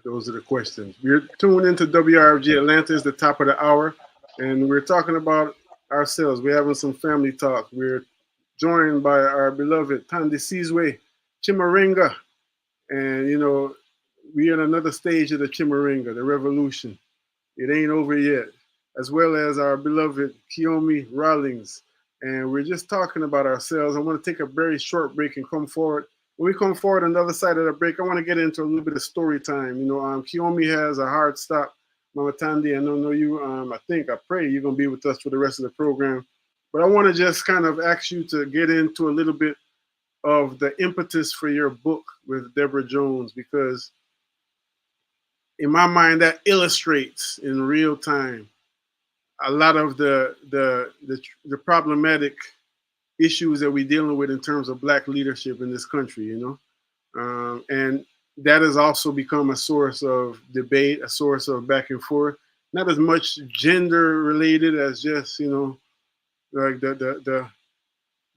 Those are the questions. We're tuned into WRFG Atlanta. Is the top of the hour, and we're talking about ourselves. We're having some family talk. We're joined by our beloved Tandy Sizwe Chimaringa. And, you know, we're in another stage of the Chimaringa, the revolution. It ain't over yet. As well as our beloved Kiyomi Rawlings. And we're just talking about ourselves. I want to take a very short break and come forward. When we come forward on the other side of the break, I want to get into a little bit of story time. You know, Kiyomi has a hard stop. Mama Tandy, I don't know you. I pray you're going to be with us for the rest of the program. But I want to just kind of ask you to get into a little bit of the impetus for your book with Deborah Jones, because in my mind, that illustrates in real time a lot of the problematic issues that we're dealing with in terms of Black leadership in this country, you know, and that has also become a source of debate, a source of back and forth, not as much gender related as just, you know, like the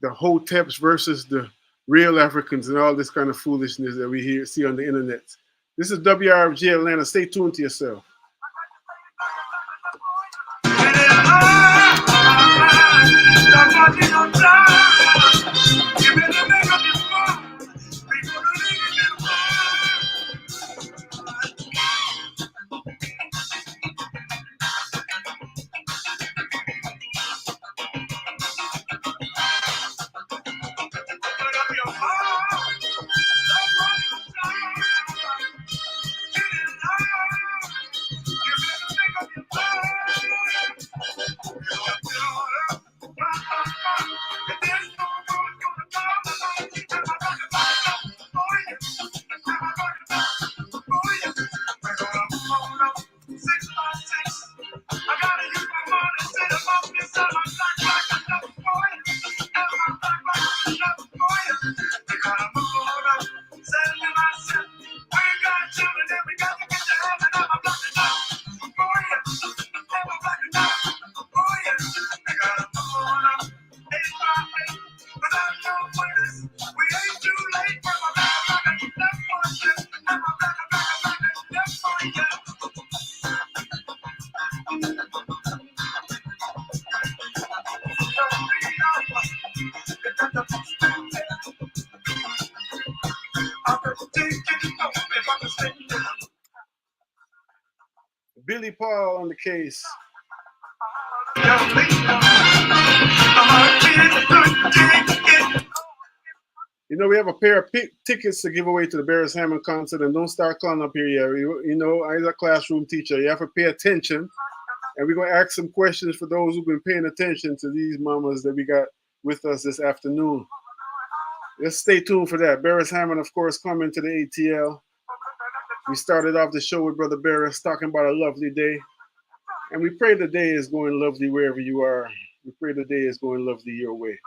Hoteps versus the real Africans and all this kind of foolishness that we see on the internet. This is WRFG Atlanta. Stay tuned to yourself. Billy Paul on the case. You know, we have a pair of tickets to give away to the Barris Hammond concert, and don't start calling up here yet. You know, I'm a classroom teacher. You have to pay attention, and we're going to ask some questions for those who've been paying attention to these mamas that we got with us this afternoon. Let's stay tuned for that. Barris Hammond, of course, coming to the ATL. We started off the show with Brother Barris talking about a lovely day. And we pray the day is going lovely wherever you are. We pray the day is going lovely your way.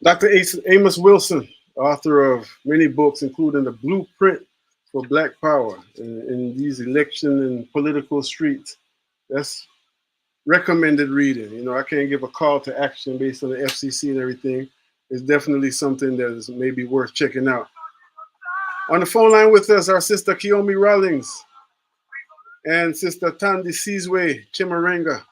Dr. Amos Wilson, author of many books, including The Blueprint for Black Power in these election and political streets. That's recommended reading. You know, I can't give a call to action based on the FCC and everything. It's definitely something that is maybe worth checking out. On the phone line with us, our sister Kiyomi Rawlings and sister Tandy Sizwe Chimarenga.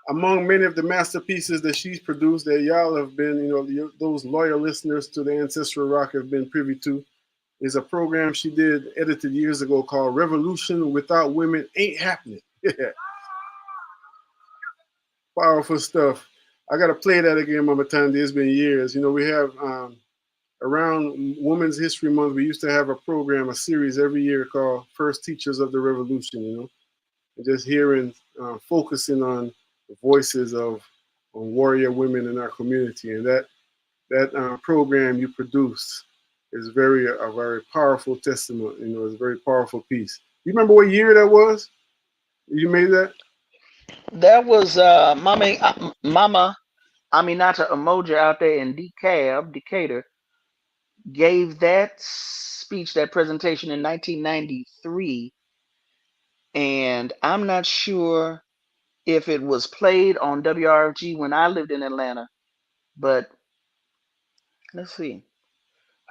Among many of the masterpieces that she's produced that y'all have been, you know, those loyal listeners to the Ancestral Rock have been privy to, is a program she did, edited years ago, called Revolution Without Women Ain't Happening. Yeah. Powerful stuff. I got to play that again, Mama Tandy. It's been years. You know, we have around Women's History Month, we used to have a program, a series every year called First Teachers of the Revolution, you know, and just hearing, focusing on the voices of warrior women in our community. And that program you produced is a very powerful testament, you know, it's a very powerful piece. You remember what year that was? You made that? That was Mama Aminata Umoja out there in Decatur, gave that speech, that presentation in 1993. And I'm not sure if it was played on WRFG when I lived in Atlanta, but let's see.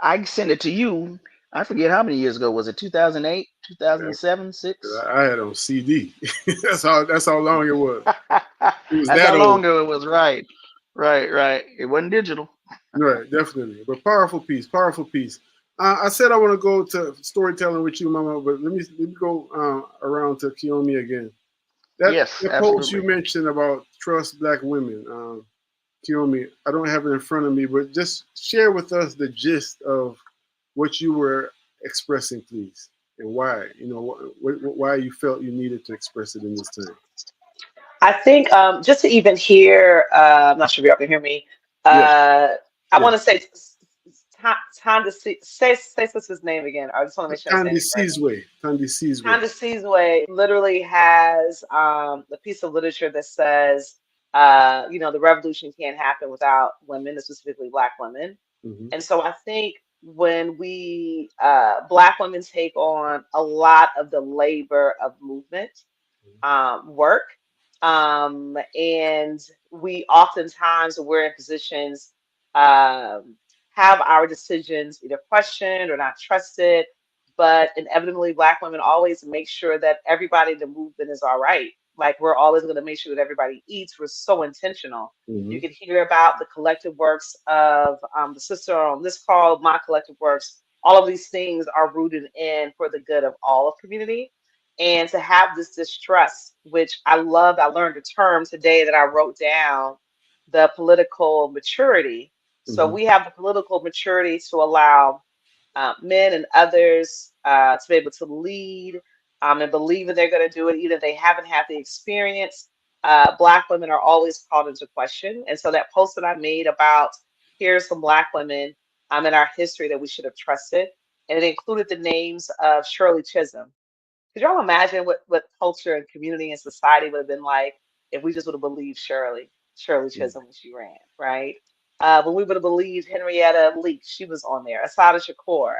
I sent it to you. I forget how many years ago. Was it 2008, 2007, 6? I had on CD. That's how long it was. It was That's that how old. long ago it was. Right. It wasn't digital. Right, definitely. But powerful piece, powerful piece. I said I want to go to storytelling with you, Mama, but let me go around to Kiyomi again. Yes, The post you absolutely. mentioned about trust Black women, Kiyomi, I don't have it in front of me, but just share with us the gist of what you were expressing, please, and why. You know, why you felt you needed to express it in this time. I think just to even hear, I'm not sure if y'all can hear me. Yes, I yes. want to say time to say sister's name again. I just want to make sure I'm saying Tandy it correctly. Sizwe. Tandy Sizwe. Time to Sizwe literally has a piece of literature that says, the revolution can't happen without women, specifically Black women. Mm-hmm. And so I think when we Black women take on a lot of the labor of movement work. And we oftentimes, we're in positions, have our decisions either questioned or not trusted. But inevitably, Black women always make sure that everybody in the movement is all right. Like, we're always going to make sure that everybody eats. We're so intentional. Mm-hmm. You can hear about the collective works of the sister on this call, my collective works. All of these things are rooted in for the good of all of community. And to have this distrust, which I loved, I learned a term today that I wrote down, the political maturity. So Mm-hmm. we have the political maturity to allow men and others to be able to lead and believe that they're going to do it, even if they haven't had the experience. Black women are always called into question. And so that post that I made about here's some Black women in our history that we should have trusted, and it included the names of Shirley Chisholm. Could y'all imagine what culture and community and society would have been like if we just would have believed Shirley Chisholm when she ran, right? When we would have believed Henrietta Leach, she was on there, Asada Shakur.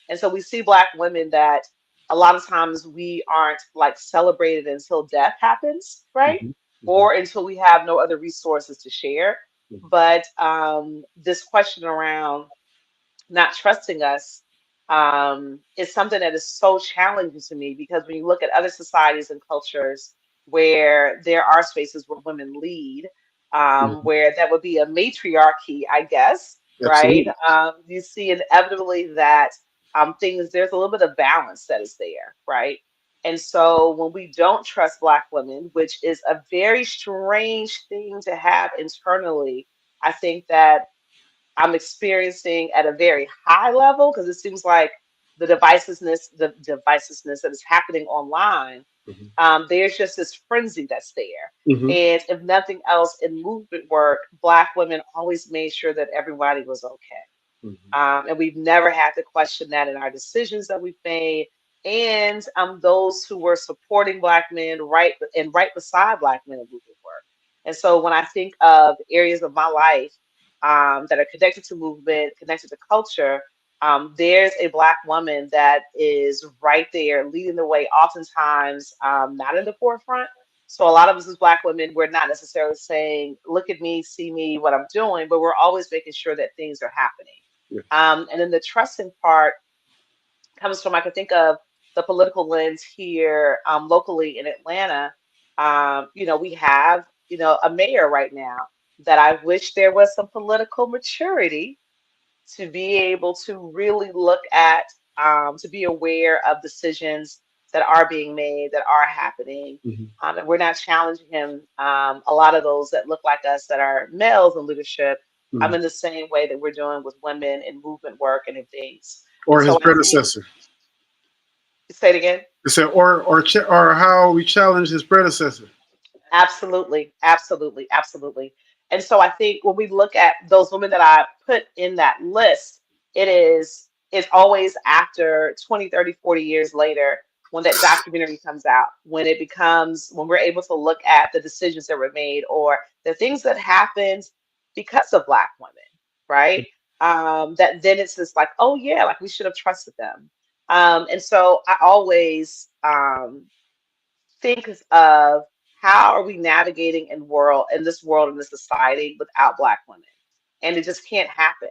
And so we see Black women that a lot of times we aren't like celebrated until death happens, right? Mm-hmm. Or until we have no other resources to share. Mm-hmm. But this question around not trusting us is something that is so challenging to me, because when you look at other societies and cultures where there are spaces where women lead, Mm-hmm. where that would be a matriarchy, I guess, right? Absolutely. You see inevitably that there's a little bit of balance that is there, right? And so when we don't trust Black women, which is a very strange thing to have internally, I think that I'm experiencing at a very high level, because it seems like the divisiveness that is happening online. Mm-hmm. There's just this frenzy that's there. Mm-hmm. And if nothing else, in movement work, Black women always made sure that everybody was okay. Mm-hmm. And we've never had to question that in our decisions that we've made. And those who were supporting Black men right beside Black men in movement work. And so when I think of areas of my life that are connected to movement, connected to culture, there's a Black woman that is right there leading the way, oftentimes not in the forefront. So a lot of us as Black women, we're not necessarily saying, look at me, see me, what I'm doing, but we're always making sure that things are happening. Yeah. And then the trusting part comes from, I can think of the political lens here locally in Atlanta. We have, a mayor right now that I wish there was some political maturity to be able to really look at, to be aware of decisions that are being made, that are happening. Mhm. And we're not challenging him. A lot of those that look like us that are males in leadership, Mhm. in the same way that we're doing with women in movement work and in things. And Or his so I think, predecessor. say it again. They said, or how we challenge his predecessor. Absolutely, absolutely, absolutely. And so I think when we look at those women that I put in that list, it's always after 20, 30, 40 years later when that documentary comes out, when we're able to look at the decisions that were made or the things that happened because of Black women, right? That then it's just like, oh yeah, like we should have trusted them. And so I always think of how are we navigating in this world, in this society without Black women, and it just can't happen.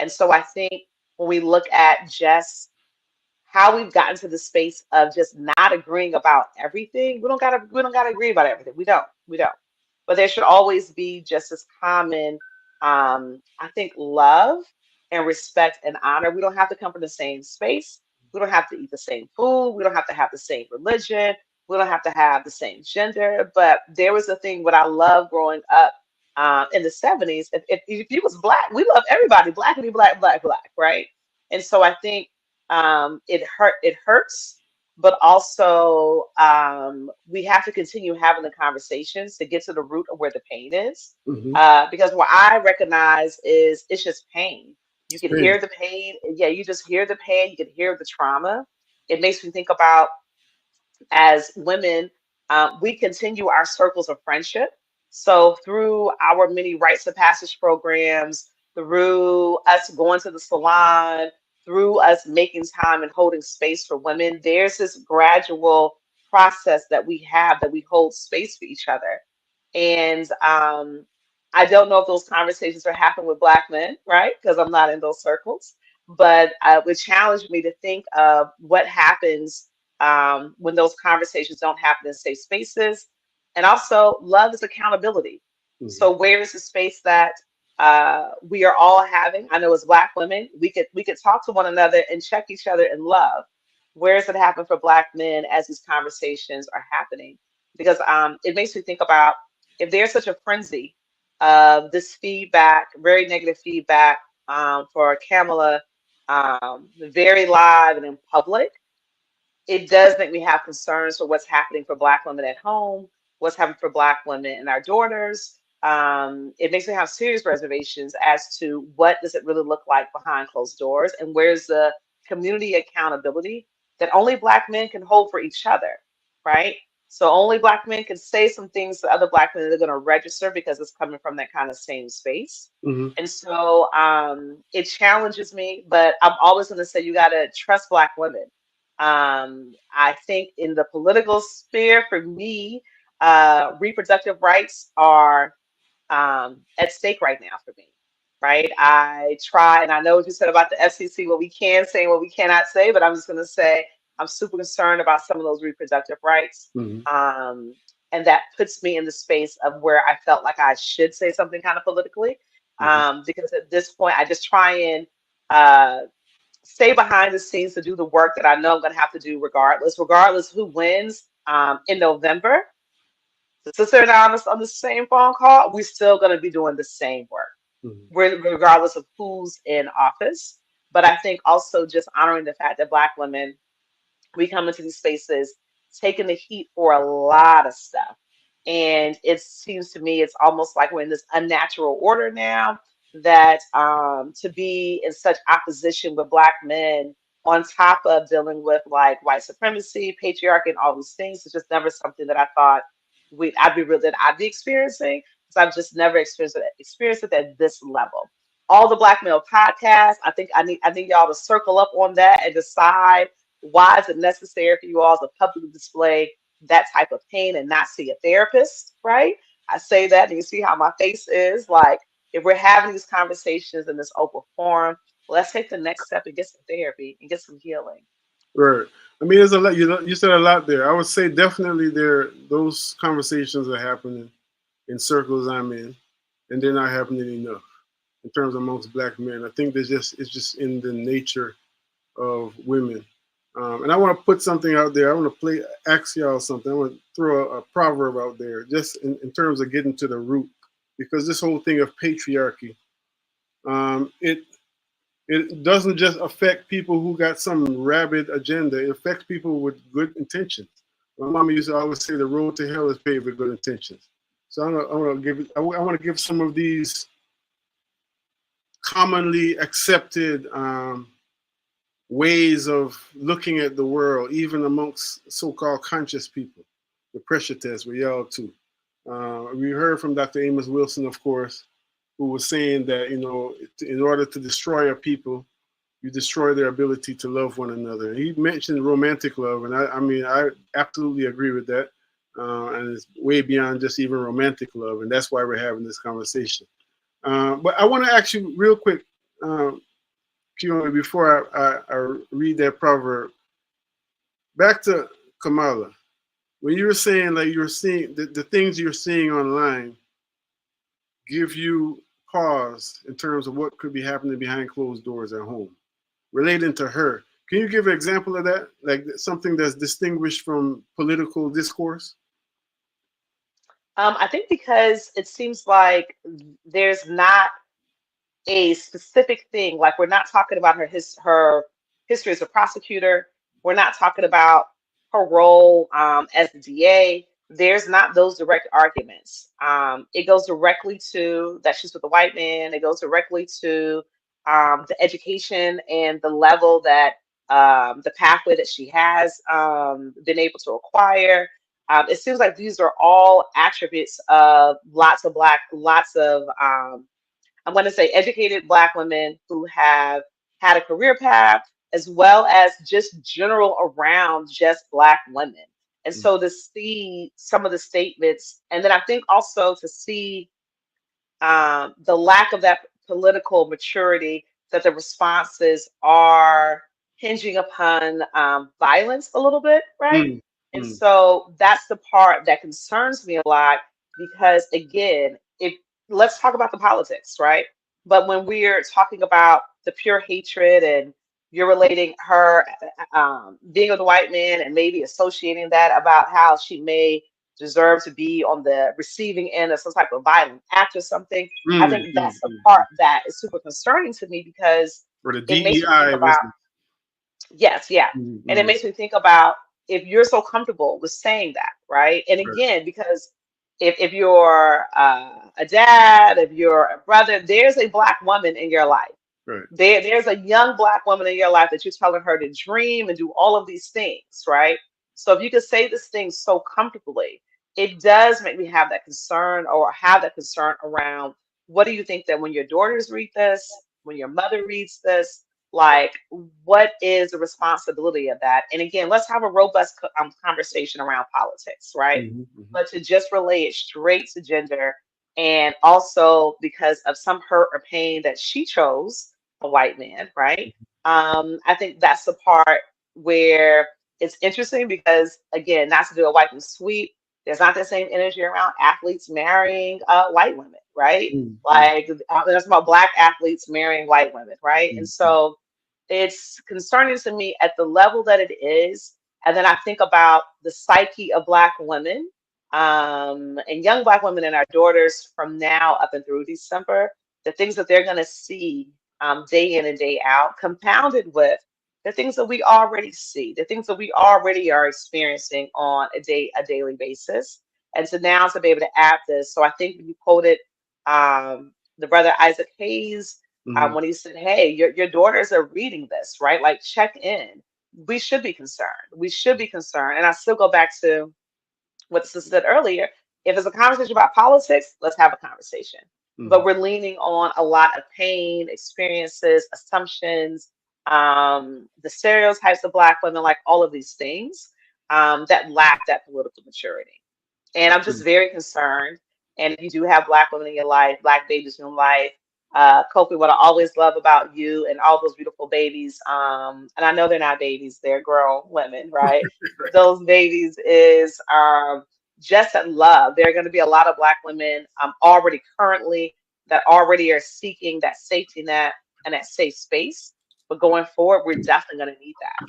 And so I think when we look at just how we've gotten to the space of just not agreeing about everything, we don't gotta agree about everything. We don't. But there should always be just this common, I think, love and respect and honor. We don't have to come from the same space. We don't have to eat the same food. We don't have to have the same religion. We don't have to have the same gender. But there was a thing what I love growing up in the 70s. If you was Black, we love everybody. Black and be Black, Black, Black, right? And so I think it hurts, but also we have to continue having the conversations to get to the root of where the pain is. Mhm. Because what I recognize is it's just pain. You can Pain. hear the pain. Yeah, you just hear the pain. You can hear the trauma. It makes me think about, as women, we continue our circles of friendship. So through our many rites of passage programs, through us going to the salon, through us making time and holding space for women, there's this gradual process that we have, that we hold space for each other. And I don't know if those conversations are happening with Black men, right? Because I'm not in those circles. But it would challenge me to think of what happens when those conversations don't happen in safe spaces. And also, love is accountability. Mhm. So where is the space that we are all having? I know as Black women, we could talk to one another and check each other in love. Where does it happen for Black men as these conversations are happening? Because it makes me think about, if there's such a frenzy of this feedback, very negative feedback for Kamala, very live and in public, it does make me have concerns for what's happening for Black women at home, what's happening for Black women and our daughters. It makes me have serious reservations as to what does it really look like behind closed doors, and where's the community accountability that only Black men can hold for each other, right? So only Black men can say some things to other Black men that are going to register because it's coming from that kind of same space. Mhm. And so it challenges me, but I'm always going to say you got to trust Black women. I think in the political sphere, for me, reproductive rights are at stake right now for me, right? I try, and I know what you said about the FCC, what we can say and what we cannot say, but I'm just going to say I'm super concerned about some of those reproductive rights. Mhm. And that puts me in the space of where I felt like I should say something kind of politically. Mhm. Because at this point, I just try and uh, stay behind the scenes to do the work that I know I'm going to have to do regardless who wins in November. The sister and I on the same phone call, we're still going to be doing the same work, Mhm. regardless of who's in office. But I think also just honoring the fact that Black women, we come into these spaces taking the heat for a lot of stuff. And it seems to me it's almost like we're in this unnatural order now, that to be in such opposition with Black men on top of dealing with like white supremacy, patriarchy, and all these things is just never something that I thought I'd be experiencing. because I've just never experienced it at this level. All the Black male podcasts, I need y'all to circle up on that and decide, why is it necessary for you all to publicly display that type of pain and not see a therapist, right? I say that and you see how my face is. Like, if we're having these conversations in this open forum, let's take the next step and get some therapy and get some healing. Right. I mean, there's a lot. You said a lot there. I would say definitely those conversations are happening in circles I'm in, and they're not happening enough in terms amongst Black men. I think it's just in the nature of women. And I want to put something out there. I want to ask y'all something. I want to throw a proverb out there, just in terms of getting to the root, because this whole thing of patriarchy, it doesn't just affect people who got some rabid agenda. It affects people with good intentions. My mama used to always say, "The road to hell is paved with good intentions." So I want to give some of these commonly accepted ways of looking at the world, even amongst so-called conscious people. The pressure test with y'all too. We heard from Dr. Amos Wilson, of course, who was saying that, in order to destroy a people, you destroy their ability to love one another. He mentioned romantic love, and I absolutely agree with that. And it's way beyond just even romantic love, and that's why we're having this conversation. But I want to ask you real quick, Kiyomi, before I read that proverb, back to Kamala. When you were saying, like, you're seeing the things you're seeing online give you pause in terms of what could be happening behind closed doors at home, relating to her. Can you give an example of that? Like something that's distinguished from political discourse? I think because it seems like there's not a specific thing. Like, we're not talking about her history as a prosecutor. We're not talking about her role as the DA. There's not those direct arguments. It goes directly to that she's with a white man. It goes directly to the education and the level that the pathway that she has been able to acquire. It seems like these are all attributes of lots of I'm going to say educated Black women who have had a career path, as well as just general around just Black women. And so to see some of the statements, and then I think also to see the lack of that political maturity, that the responses are hinging upon violence a little bit, right? And so that's the part that concerns me a lot, because again, if let's talk about the politics, right? But when we're talking about the pure hatred, and you're relating her being with a white man and maybe associating that about how she may deserve to be on the receiving end of some type of violent act or something, I think that's the part that is super concerning to me, because Or the it makes me think DEI about, yes, yeah. And it makes me think about, if you're so comfortable with saying that, right? And again, because if you're a dad, if you're a brother, there's a Black woman in your life. Right. There's a young Black woman in your life that you're telling her to dream and do all of these things, right? So if you could say this thing so comfortably, it does make me have that concern, or have that concern around, what do you think that when your daughters read this, when your mother reads this, like, what is the responsibility of that? And again, let's have a robust conversation around politics, right? But to just relay it straight to gender, and also because of some hurt or pain that she chose a white man, right? I think that's the part where it's interesting, because again, not to do a white and sweep, there's not the same energy around athletes marrying white women, right? Like, there's about Black athletes marrying white women, right? And so it's concerning to me at the level that it is. And then I think about the psyche of Black women, and young Black women, and our daughters from now up and through December, the things that they're going to see day in and day out, compounded with the things that we already see, the things that we already are experiencing on a daily basis. And so now to be able to add this. So I think you quoted the brother Isaac Hayes when he said, hey, your daughters are reading this, right? Like, check in. We should be concerned. We should be concerned. And I still go back to what the sister said earlier. If it's a conversation about politics, let's have a conversation. But Mm. we're leaning on a lot of pain, experiences, assumptions, the stereotypes of Black women, like all of these things that lack that political maturity. And I'm just Absolutely. very concerned. And if you do have Black women in your life, Black babies in your life, Kofi, what I always love about you and all those beautiful babies, and I know they're not babies, they're grown women, right? But those babies is just that love. There are going to be a lot of Black women already currently that already are seeking that safety net and that safe space. But going forward, we're definitely going to need that.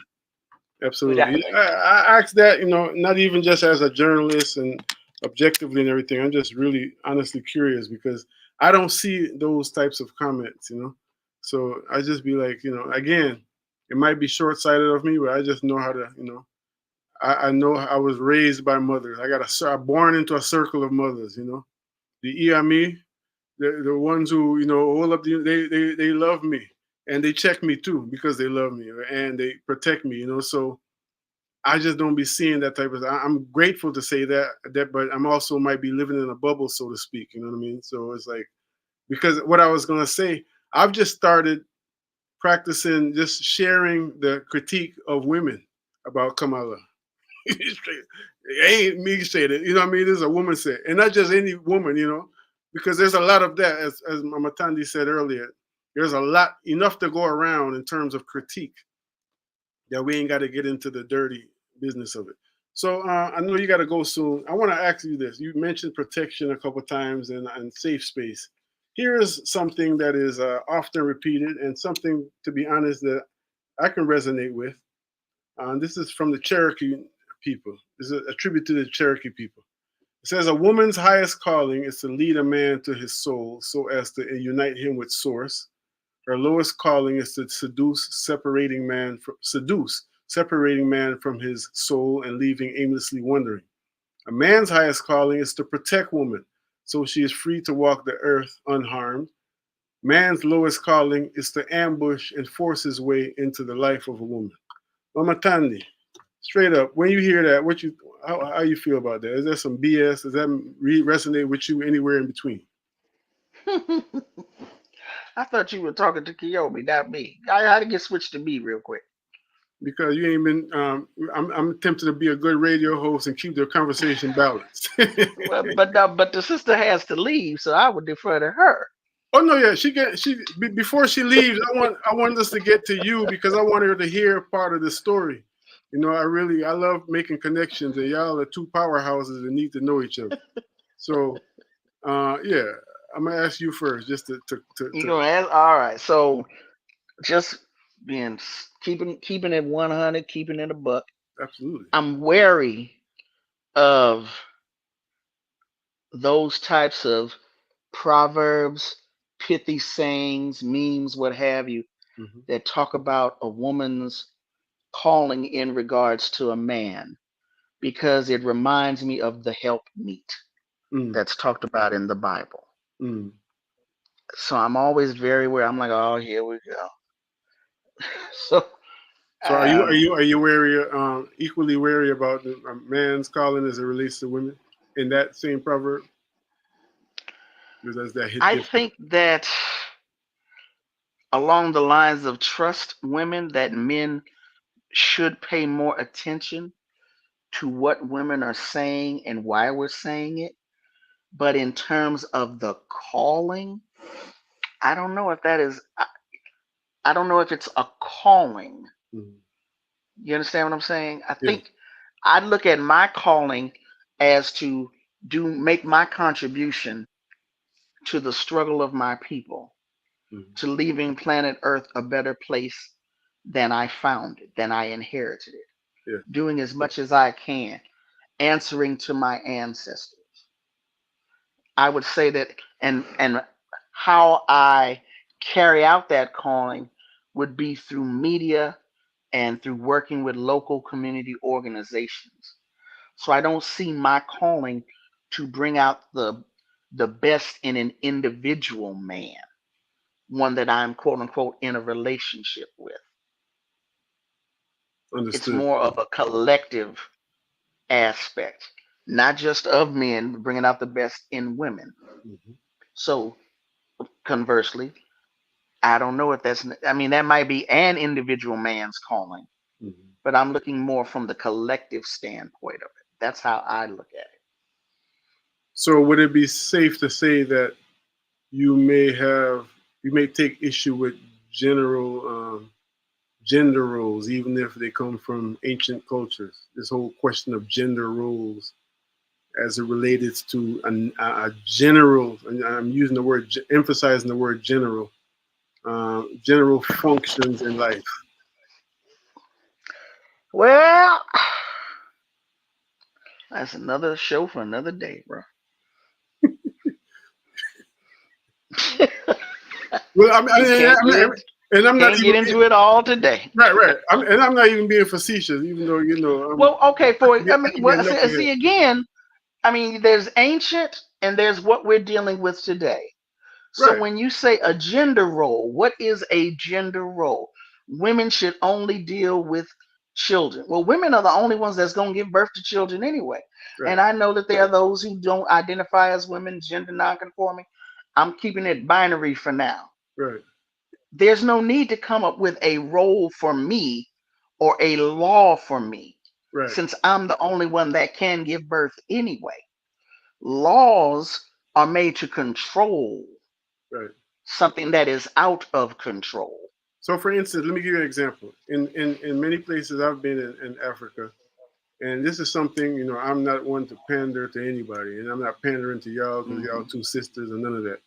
We're Absolutely. definitely going to need I ask that, not even just as a journalist and objectively and everything. I'm just really honestly curious because I don't see those types of comments. So I just be like, again, it might be short sighted of me, but I just know how to. I know I was raised by mothers. I'm born into a circle of mothers. The EME, the ones who hold up they love me and they check me too because they love me and they protect me. So I just don't be seeing that type of. I'm grateful to say that, but I'm also might be living in a bubble, so to speak. You know what I mean? So it's like because what I was gonna say, I've just started practicing just sharing the critique of women about Kamala. It ain't me saying it. You know what I mean? This is a woman said, and not just any woman. Because there's a lot of that, as Mama Tandy said earlier. There's a lot enough to go around in terms of critique that we ain't got to get into the dirty business of it. So I know you got to go soon. I want to ask you this. You mentioned protection a couple times and safe space. Here is something that is often repeated and something, to be honest, that I can resonate with. This is from the Cherokee people. This is a tribute to the Cherokee people. It says, a woman's highest calling is to lead a man to his soul so as to unite him with source. Her lowest calling is to separating man from his soul and leaving aimlessly wandering. A man's highest calling is to protect woman, so she is free to walk the earth unharmed. Man's lowest calling is to ambush and force his way into the life of a woman. Mama Tandy, straight up, when you hear that, how you feel about that? Is there some BS? Does that resonate with you anywhere in between? it. I thought you were talking to Kiyomi, not me. I had to get switched to me real quick. Because you ain't been. I'm tempted to be a good radio host and keep the conversation balanced. Well, but the sister has to leave, so I would defer to her. Oh no, yeah, before she leaves, I want us to get to you because I want her to hear part of the story. I love making connections, and y'all are two powerhouses that need to know each other. So, yeah, I'm gonna ask you first, just You gonna ask? All right. So just being keeping it 100, keeping it a buck. absolutely. I'm wary of those types of proverbs, pithy sayings, memes, what have you, Mm-hmm. that talk about a woman's calling in regards to a man, because it reminds me of the help meet Mm, that's talked about in the Bible. mm. So I'm always very aware. I'm like, oh, here we go. So So are you are um, you are you wary, equally wary about the man's calling as it relates to women in that same proverb? Or does that hit I different? think that along the lines of trust women, that men should pay more attention to what women are saying and why we're saying it. But in terms of the calling, I don't know if that is, I don't know if it's a calling. Mm. You understand what I'm saying? I Yeah. think I look at my calling as to make my contribution to the struggle of my people, Mm. to leaving planet Earth a better place than I found it, than I inherited it, Yeah. doing as much as I can, answering to my ancestors. I would say that, and how I carry out that calling would be through media and through working with local community organizations. So I don't see my calling to bring out the best in an individual man, one that I'm quote unquote in a relationship with. It's Understood. more of a collective aspect. not just of men, but bringing out the best in women. Mhm. So conversely, I don't know if that's, I mean, that might be an individual man's calling, Mhm. but I'm looking more from the collective standpoint of it. That's how I look at it. So would it be safe to say that you may have you may take issue with general gender roles, even if they come from ancient cultures? This whole question of gender roles as it related to a general, and I'm using the word, emphasizing the word general, general functions in life. Well, that's another show for another day, bro. Well, We and I'm not can't even get being into it all today. right, right. And I'm not even being facetious, even though Well, okay, I can be a well, knucklehead. see again, I mean, there's ancient and there's what we're dealing with today. So Right, when you say a gender role, what is a gender role? Women should only deal with children. Well, women are the only ones that's going to give birth to children anyway. right, And I know that there are those who don't identify as women, gender nonconforming. I'm keeping it binary for now. right, There's no need to come up with a role for me or a law for me, right, since I'm the only one that can give birth anyway. Laws are made to control right. something that is out of control. So, for instance, let me give you an example. In many places I've been in Africa, and this is something, I'm not one to pander to anybody, and I'm not pandering to y'all because y'all Hmm. two sisters and none of that.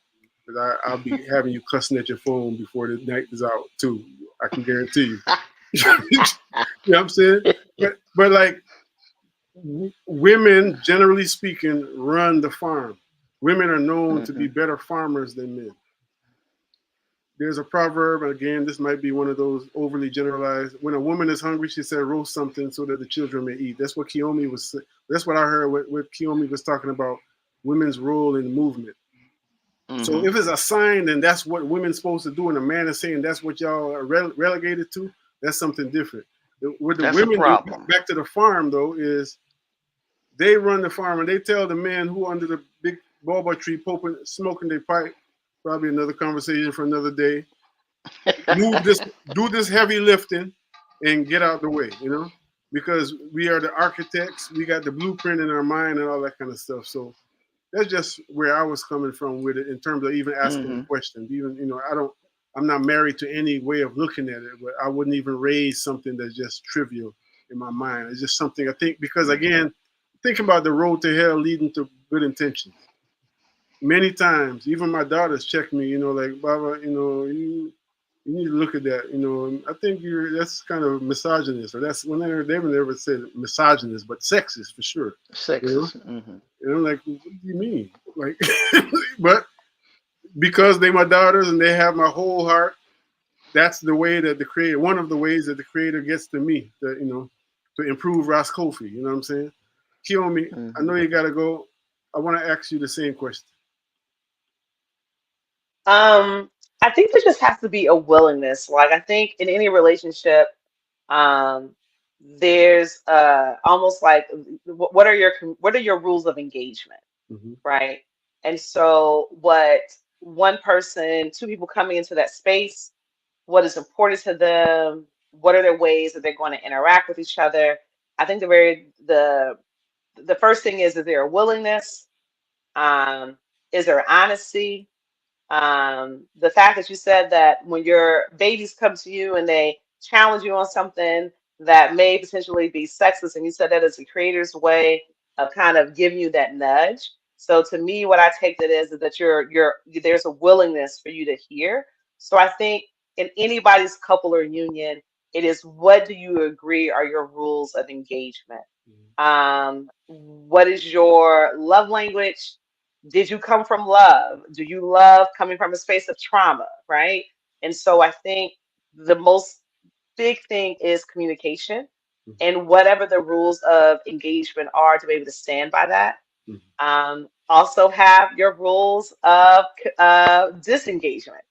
Because I'll be having you cussing at your phone before the night is out, too. I can guarantee you. You know what I'm saying? But like, women, generally speaking, run the farm. Women are known to be Hmm. better farmers than men. There's a proverb, again, this might be one of those overly generalized. When a woman is hungry, she said, roast something so that the children may eat. That's what Kiyomi was. That's what I heard. What Kiyomi was talking about, women's role in the movement. So Hmm. if it's a sign, then that's what women's supposed to do, and a man is saying that's what y'all are relegated to. That's something different. What the That's a women do, problem. back to the farm though, is they run the farm and they tell the men who under the big boba tree, smoking their pipe. Probably another conversation for another day. Move this, do this heavy lifting, and get out the way. Because we are the architects. We got the blueprint in our mind and all that kind of stuff. So that's just where I was coming from with it in terms of even asking the Hmm. question. Even I'm not married to any way of looking at it, but I wouldn't even raise something that's just trivial in my mind. It's just something I think because again, think about the road to hell leading to good intentions. Many times, even my daughters check me, like Baba, you need to look at that, and I think that's kind of misogynist, or that's when they've never said misogynist, but sexist for sure. You know, Sexist. Hmm. and I'm like, what do you mean? Like, but because they my daughters and they have my whole heart, that's the way that the creator, one of the ways that the creator gets to me, to improve Ross Kofi. You know what I'm saying? Kiyomi, I Hmm. know you gotta go. I want to ask you the same question. I think there just has to be a willingness. Like I think in any relationship, um, there's almost like what are your rules of engagement, Mm-hmm. right? And so what one person, two people coming into that space, what is important to them, what are their ways that they're going to interact with each other. I think the first thing is there a willingness? Is there honesty? The fact that you said that when your babies come to you and they challenge you on something that may potentially be sexist, and you said that is the creator's way of kind of giving you that nudge. So to me, what I take that is that there's a willingness for you to hear. So I think in anybody's couple or union, it is what do you agree are your rules of engagement? What is your love language? Did you come from love? Do you love coming from a space of trauma, right? And so I think the most big thing is communication and whatever the rules of engagement are to be able to stand by that. Also have your rules of disengagement.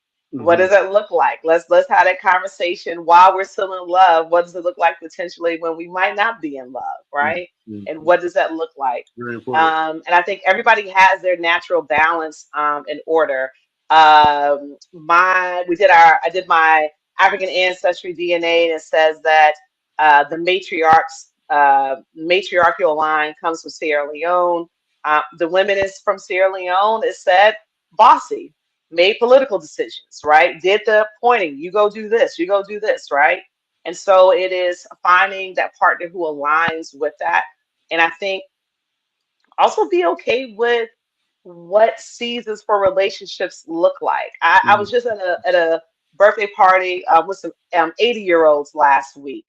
What does that look like? Let's have that conversation while we're still in love. What does it look like potentially when we might not be in love, right? And what does that look like? Very important. And I think everybody has their natural balance in order. I did my African ancestry DNA, and it says that the matriarchal line comes from Sierra Leone. The women is from Sierra Leone. It said bossy, made political decisions, right? Did the pointing, you go do this, you go do this, right? And so it is finding that partner who aligns with that. And I think also be okay with what seasons for relationships look like. I was just at a birthday party with some 80-year-olds last week,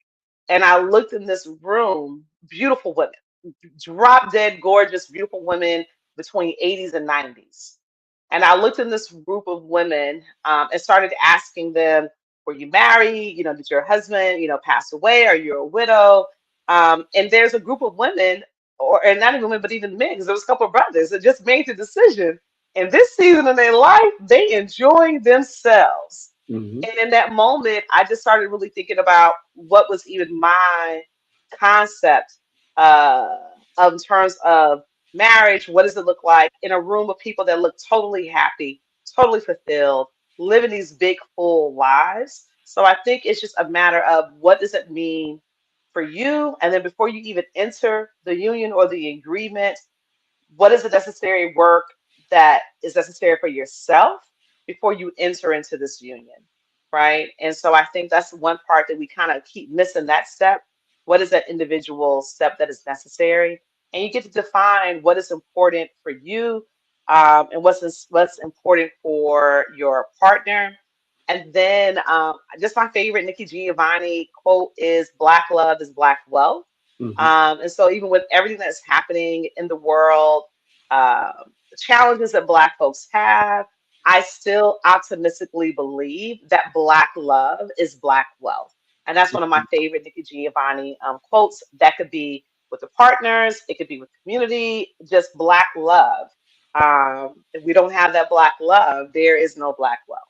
and I looked in this room, beautiful women, drop dead gorgeous, beautiful women between 80s and 90s. And I looked in this group of women and started asking them, were you married? You know, did your husband, pass away? Are you a widow? And there's a group of women, and not even women, but even men, because there was a couple of brothers that just made the decision. In this season of their life, they enjoying themselves. And in that moment, I just started really thinking about what was even my concept in terms of marriage. What does it look like in a room of people that look totally happy, totally fulfilled, living these big, full lives? So I think it's just a matter of what does it mean for you? And then before you even enter the union or the agreement, what is the necessary work that is necessary for yourself before you enter into this union, right? And so I think that's one part that we kind of keep missing, that step. What is that individual step that is necessary? And you get to define what is important for you, and what's important for your partner. And then just my favorite Nikki Giovanni quote is Black love is Black wealth. And so even with everything that's happening in the world, the challenges that Black folks have, I still optimistically believe that Black love is Black wealth. And that's one of my favorite Nikki Giovanni quotes. That could be with the partners, it could be with community, just Black love. If we don't have that Black love, there is no Black wealth.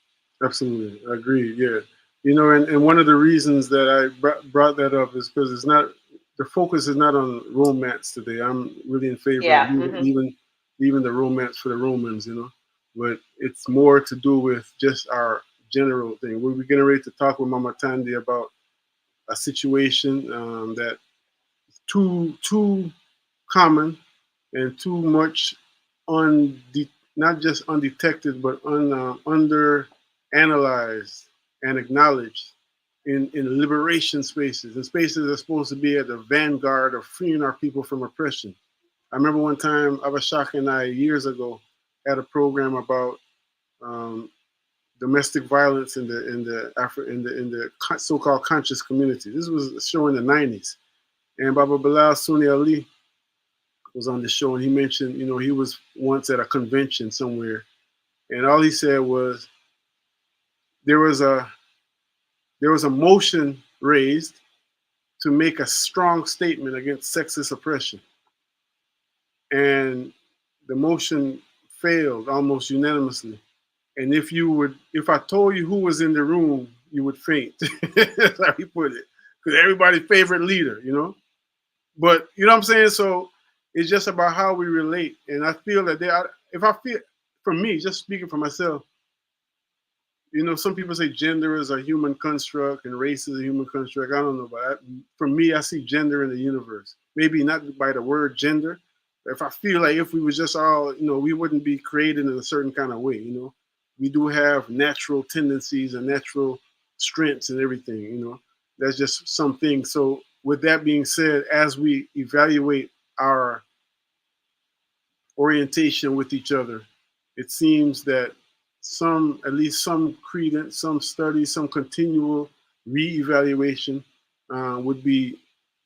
Absolutely, I agree. Yeah, and one of the reasons that I brought that up is because the focus is not on romance today. I'm really in favor of even the romance for the Romans, but it's more to do with just our general thing. We're getting ready to talk with Mama Tandy about a situation that too common and too much not just undetected, but under analyzed and acknowledged in liberation spaces, and spaces that are supposed to be at the vanguard of freeing our people from oppression. I remember one time Avashak and I years ago had a program about domestic violence in the so-called conscious community. This was a show in the 90s, and Baba Bilal Sunni Ali was on the show, and he mentioned, he was once at a convention somewhere, and all he said was there was a motion raised to make a strong statement against sexist oppression, and the motion failed almost unanimously. And if I told you who was in the room, you would faint. That's how he put it. Because everybody's favorite leader, But you know what I'm saying? So it's just about how we relate. And I feel that for me, just speaking for myself, some people say gender is a human construct and race is a human construct. I don't know, but for me, I see gender in the universe. Maybe not by the word gender. If I feel like if we was just all, we wouldn't be created in a certain kind of way, We do have natural tendencies and natural strengths and everything, That's just something. So with that being said, as we evaluate our orientation with each other, it seems that at least some credence, some study, some continual reevaluation would be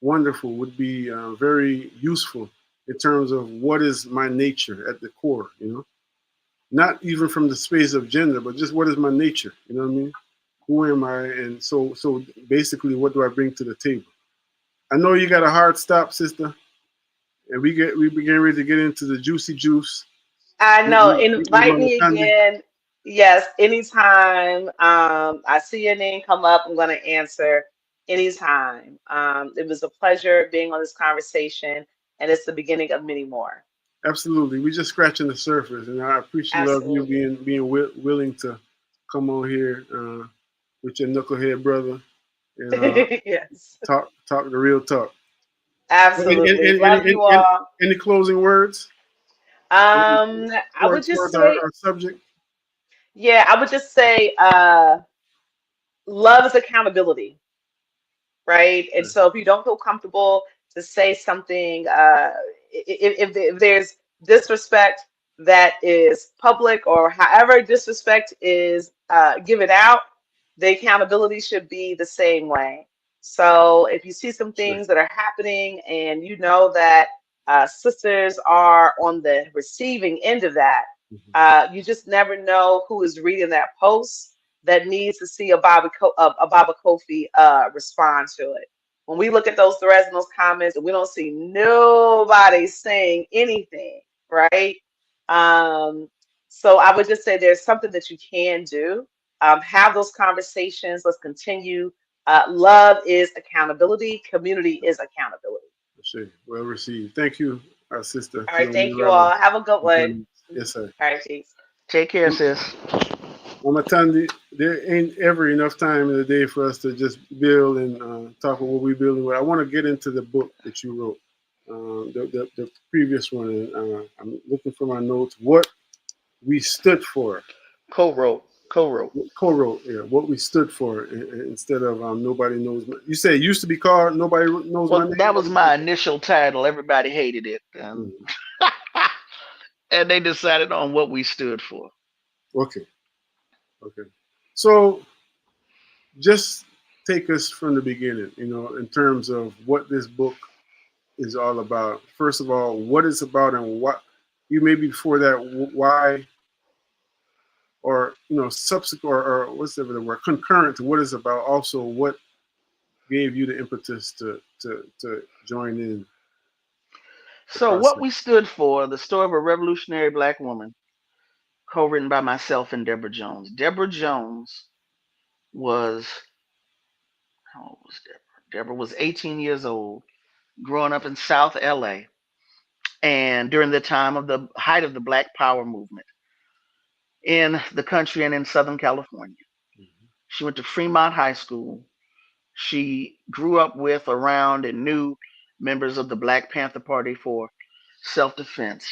wonderful, would be very useful in terms of what is my nature at the core, Not even from the space of gender, but just what is my nature, you know what I mean? Who am I? And so basically, what do I bring to the table? I know you got a hard stop, sister, and we begin ready to get into the juicy juice. I know. Invite me again. Yes, anytime I see your name come up, I'm going to answer anytime. It was a pleasure being on this conversation, and it's the beginning of many more. Absolutely. We're just scratching the surface, and I appreciate love you Absolutely. being willing to come on here with your knucklehead brother and Yes, talk the real talk. absolutely. Love you Any, all. any closing words I would just towards say, our subject? yeah, I would just say, love is accountability, right? And so if you don't feel comfortable to say something, if there's disrespect that is public or however disrespect is given out, the accountability should be the same way. So if you see some Sure. things that are happening and you know that sisters are on the receiving end of that, Mhm. you just never know who is reading that post that needs to see a Baba Kofi respond to it. When we look at those threads and those comments, and we don't see nobody saying anything, right? Um, so I would just say there's something that you can do. Have those conversations. Let's continue. Love is accountability. Community is accountability. Sure. Well received. Thank you, our sister All right. Philomena Thank you Rella. all. Have a good one. Yes, sir. All right, peace. Take care, sis. Mama Tandy, there ain't ever enough time in the day for us to just build and talk about what we're building with. I want to get into the book that you wrote, the previous one. And, I'm looking for my notes. What we stood for, Co-wrote. co-wrote, yeah, what we stood for instead of nobody knows. You say it used to be called Nobody Knows My Well, Name? that was my initial title. Everybody hated it, Mhm. and they decided on what we stood for. Okay, okay. So just take us from the beginning, in terms of what this book is all about. First of all, what it's about and what you maybe before that, why, or subsequent, or what's the word, concurrent to what it's about. Also, what gave you the impetus to join in the So, what process? we stood for: the story of a revolutionary black woman, co-written by myself and Deborah Jones. Deborah Jones was how old was Deborah? Deborah was 18 years old, growing up in South LA, and during the time of the height of the Black Power movement in the country and in Southern California. She went to Fremont High School. She grew up with, around, and knew members of the Black Panther Party for self defense.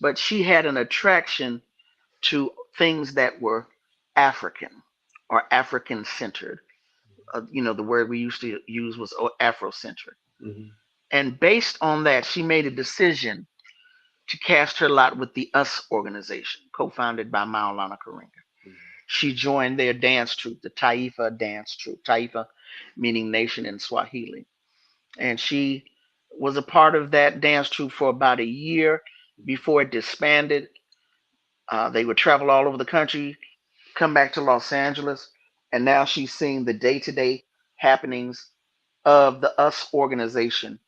But she had an attraction to things that were African or African centered. The word we used to use was Afrocentric. Mm-hmm. And based on that, she made a decision to cast her lot with the US organization, co founded by Maulana Karenga. She joined their dance troupe, the Taifa dance troupe, Taifa meaning nation in Swahili. And she was a part of that dance troupe for about a year before it disbanded. They would travel all over the country, come back to Los Angeles, and now she's seeing the day to day happenings of the US organization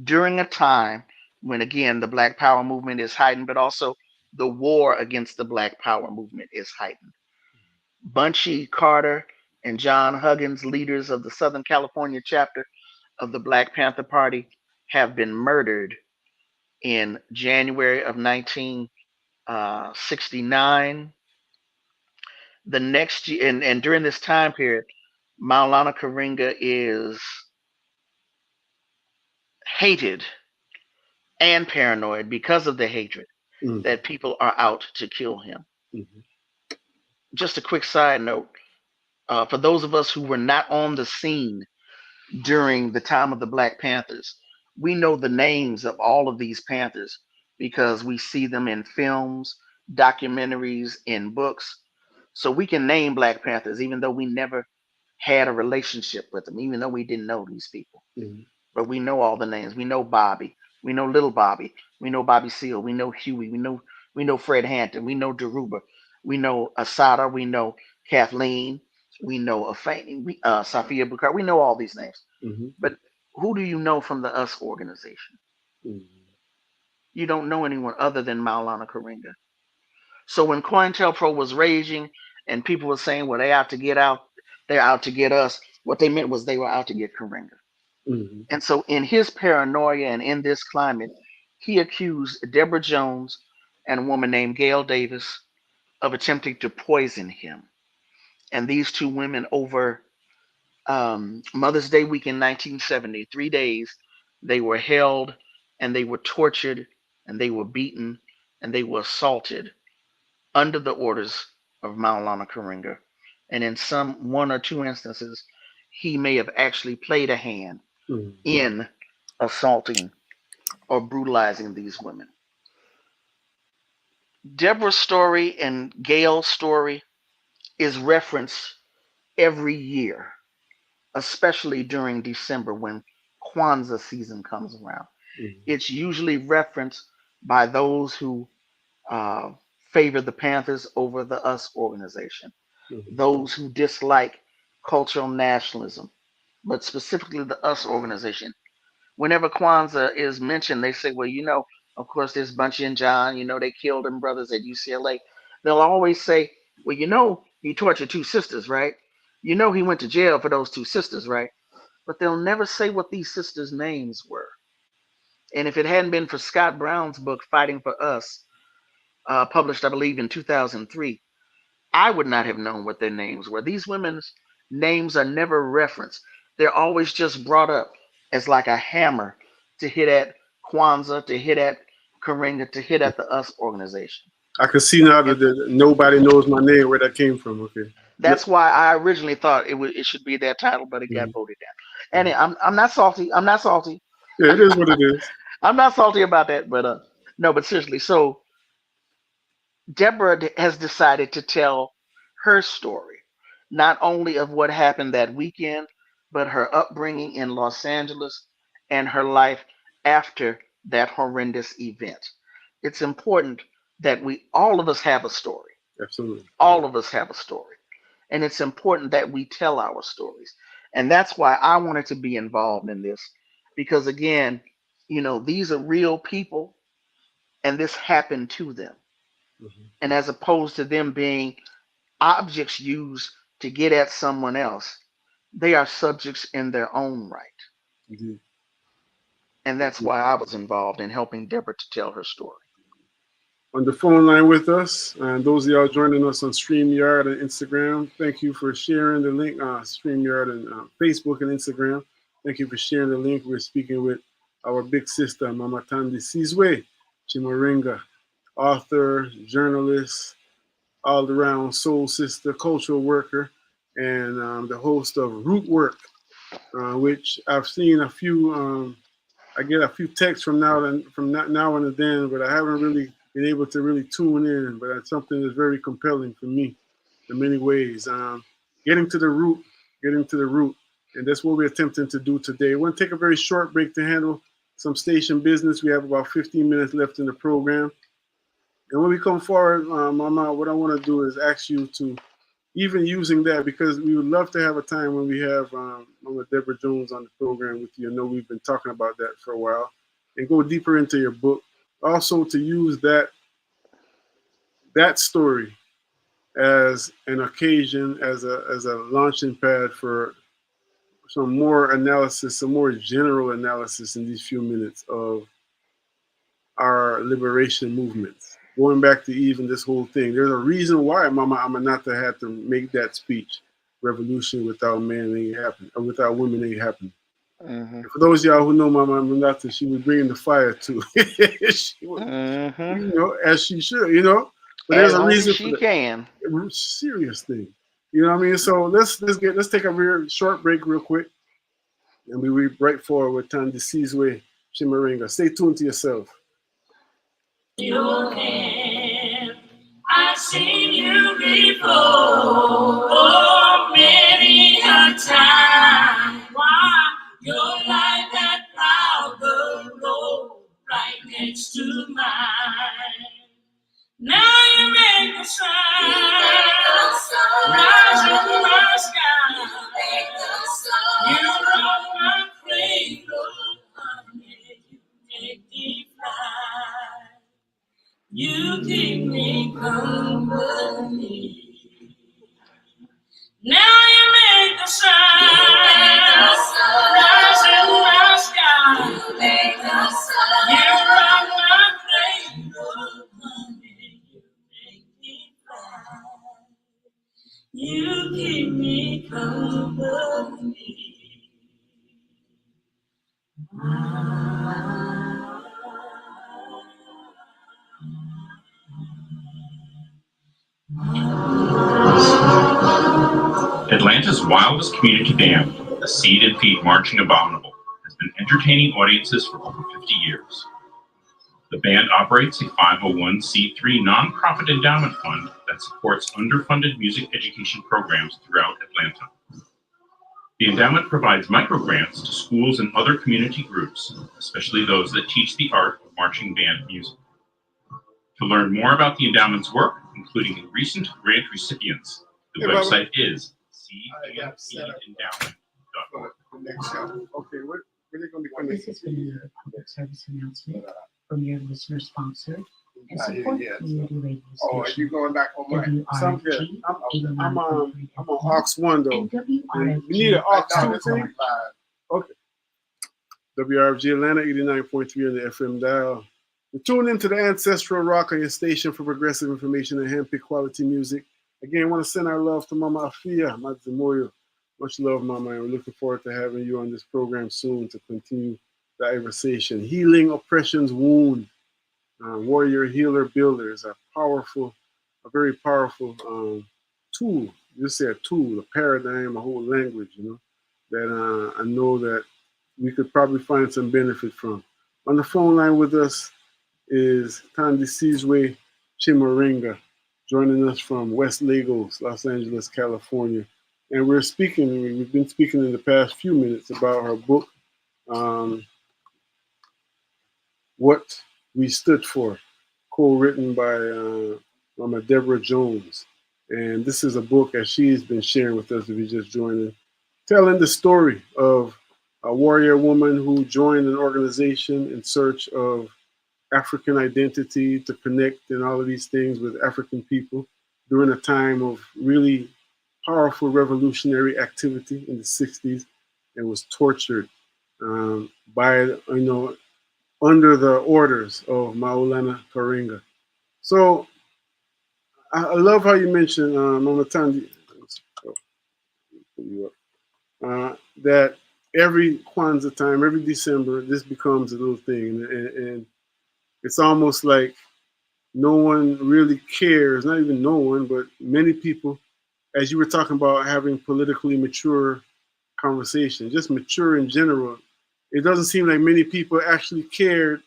during a time when, again, the Black Power movement is heightened, but also the war against the Black Power movement is heightened. Bunchy Carter and John Huggins, leaders of the Southern California chapter of the Black Panther Party, have been murdered in January of 1969. The next year, and during this time period, Maulana Karenga is hated and paranoid because of the hatred Mm-hmm. that people are out to kill him. Mm-hmm. Just a quick side note, for those of us who were not on the scene during the time of the Black Panthers, we know the names of all of these Panthers because we see them in films, documentaries, in books. So we can name Black Panthers even though we never had a relationship with them, even though we didn't know these people. Mm-hmm. But we know all the names. We know Bobby. We know Little Bobby. We know Bobby Seale. We know Huey. We know Fred Hampton. We know Daruba. We know Asada. We know Kathleen. We know Afeni. Safia Bukar. We know all these names. Mm-hmm. But who do you know from the US organization? Mm-hmm. You don't know anyone other than Maulana Karenga. So when COINTELPRO was raging and people were saying, well, they're out to get us, what they meant was they were out to get Karenga. Mm-hmm. And so in his paranoia and in this climate, he accused Deborah Jones and a woman named Gail Davis of attempting to poison him. And these two women over Mother's Day week in 1970, 3 days, they were held and they were tortured and they were beaten and they were assaulted under the orders of Maulana Karenga. And in some one or two instances, he may have actually played a hand Mm-hmm. in assaulting or brutalizing these women. Deborah's story and Gail's story is referenced every year, especially during December when Kwanzaa season comes around. Mm-hmm. It's usually referenced by those who uh, favor the Panthers over the US organization, Mm-hmm. those who dislike cultural nationalism, but specifically the US organization. Whenever Kwanzaa is mentioned, they say, well, of course, there's Bunchy and John, they killed them brothers at UCLA. They'll always say, well, he tortured two sisters, right? He went to jail for those two sisters, right? But they'll never say what these sisters' names were. And if it hadn't been for Scott Brown's book, Fighting for Us, published, I believe, in 2003, I would not have known what their names were. These women's names are never referenced. They're always just brought up as like a hammer to hit at Kwanzaa, to hit at Karenga, to hit at the US organization. I can see now that nobody knows my name, where that came from. Okay. That's why I originally thought it should be that title, but it got voted down. And I'm not salty. I'm not salty. Yeah, it is what it is. I'm not salty about that, but no, but seriously. So Deborah has decided to tell her story, not only of what happened that weekend, but her upbringing in Los Angeles and her life after that horrendous event. It's important that all of us have a story. Absolutely. All of us have a story. And it's important that we tell our stories. And that's why I wanted to be involved in this. Because again, these are real people and this happened to them. Mm-hmm. And as opposed to them being objects used to get at someone else, they are subjects in their own right. Mm-hmm. And that's why I was involved in helping Deborah to tell her story. On the phone line with us, and those of y'all joining us on StreamYard and Instagram, thank you for sharing the link. StreamYard and Facebook and Instagram, thank you for sharing the link. We're speaking with our big sister, Mama Tandi Sizwe Chimaringa, author, journalist, all-around soul sister, cultural worker, and the host of Root Work, which I've seen a few. I get a few texts from now and then, but I haven't really been able to really tune in. But it's something that's very compelling for me in many ways. Getting to the root, and that's what we're attempting to do today. We're going to take a very short break to handle some station business. We have about 15 minutes left in the program. And when we come forward, Mama, what I want to do is ask you to, even using that, because we would love to have a time when we have Mama Deborah Jones on the program with you. I know we've been talking about that for a while, and go deeper into your book. Also to use that story as an occasion, as a launching pad for some more analysis, some more general analysis in these few minutes of our liberation movements. Going back to even this whole thing, there's a reason why Mama Amanata had to make that speech. Revolution without men ain't happen, or without women ain't happen. Mm-hmm. For those of y'all who know Mama Amanata, she was bringing the fire too. She was, as she should, But there's a reason she for that. can. Serious thing, you know what I mean? So let's take a real short break real quick, and we'll be right forward with Tandi Sizwe Chimaringa. Stay tuned to yourself. Your hand, I've seen you before, oh, many a time. Why you're like that cloud, the road right next to mine. Now you make the sun rise in my sky. You rock my cradle, honey, you make me fly. You keep me company. Now you make the sun rise in my sky. You rock my cradle, honey. You keep me company. Atlanta's wildest community band, the Seed and Feed Marching Abominable, has been entertaining audiences for over 50 years. The band operates a 501c3 nonprofit endowment fund that supports underfunded music education programs throughout Atlanta. The endowment provides microgrants to schools and other community groups, especially those that teach the art of marching band music. To learn more about the endowment's work, including recent grant recipients, the website is seedandfeedendowment.org. Okay, where are they going to be coming? This has been a public service announcement from your listener sponsored and support community radio Oh, are station. you going back on my WRFG I'm on aux 1 though. and WRFG. You need an aux 2 thing? Live. Okay. WRFG Atlanta 89.3 on the FM dial. You tune into the Ancestral Rock on your station for progressive information and handpicked quality music. Again, I want to send our love to Mama Afia Matsimoyo. Much love, Mama, and we're looking forward to having you on this program soon to continue the conversation. Healing Oppression's Wound. Warrior Healer Builder is a very powerful tool. You say a tool, a paradigm, a whole language, that I know that we could probably find some benefit from. On the phone line with us is Tandy Sizwe Chimaringa, joining us from West Lagos, Los Angeles, California. And we've been speaking in the past few minutes about her book, What We Stood For, co-written by Mama Deborah Jones. And this is a book that she's been sharing with us, if you just joined in, telling the story of a warrior woman who joined an organization in search of African identity, to connect and all of these things with African people during a time of really powerful revolutionary activity in the 60s, and was tortured by, under the orders of Maulana Karenga. So I love how you mentioned, Mama Tandy, that every Kwanzaa time, every December, this becomes a little thing. And it's almost like no one really cares, not even no one, but many people, as you were talking about having politically mature conversation, just mature in general, it doesn't seem like many people actually cared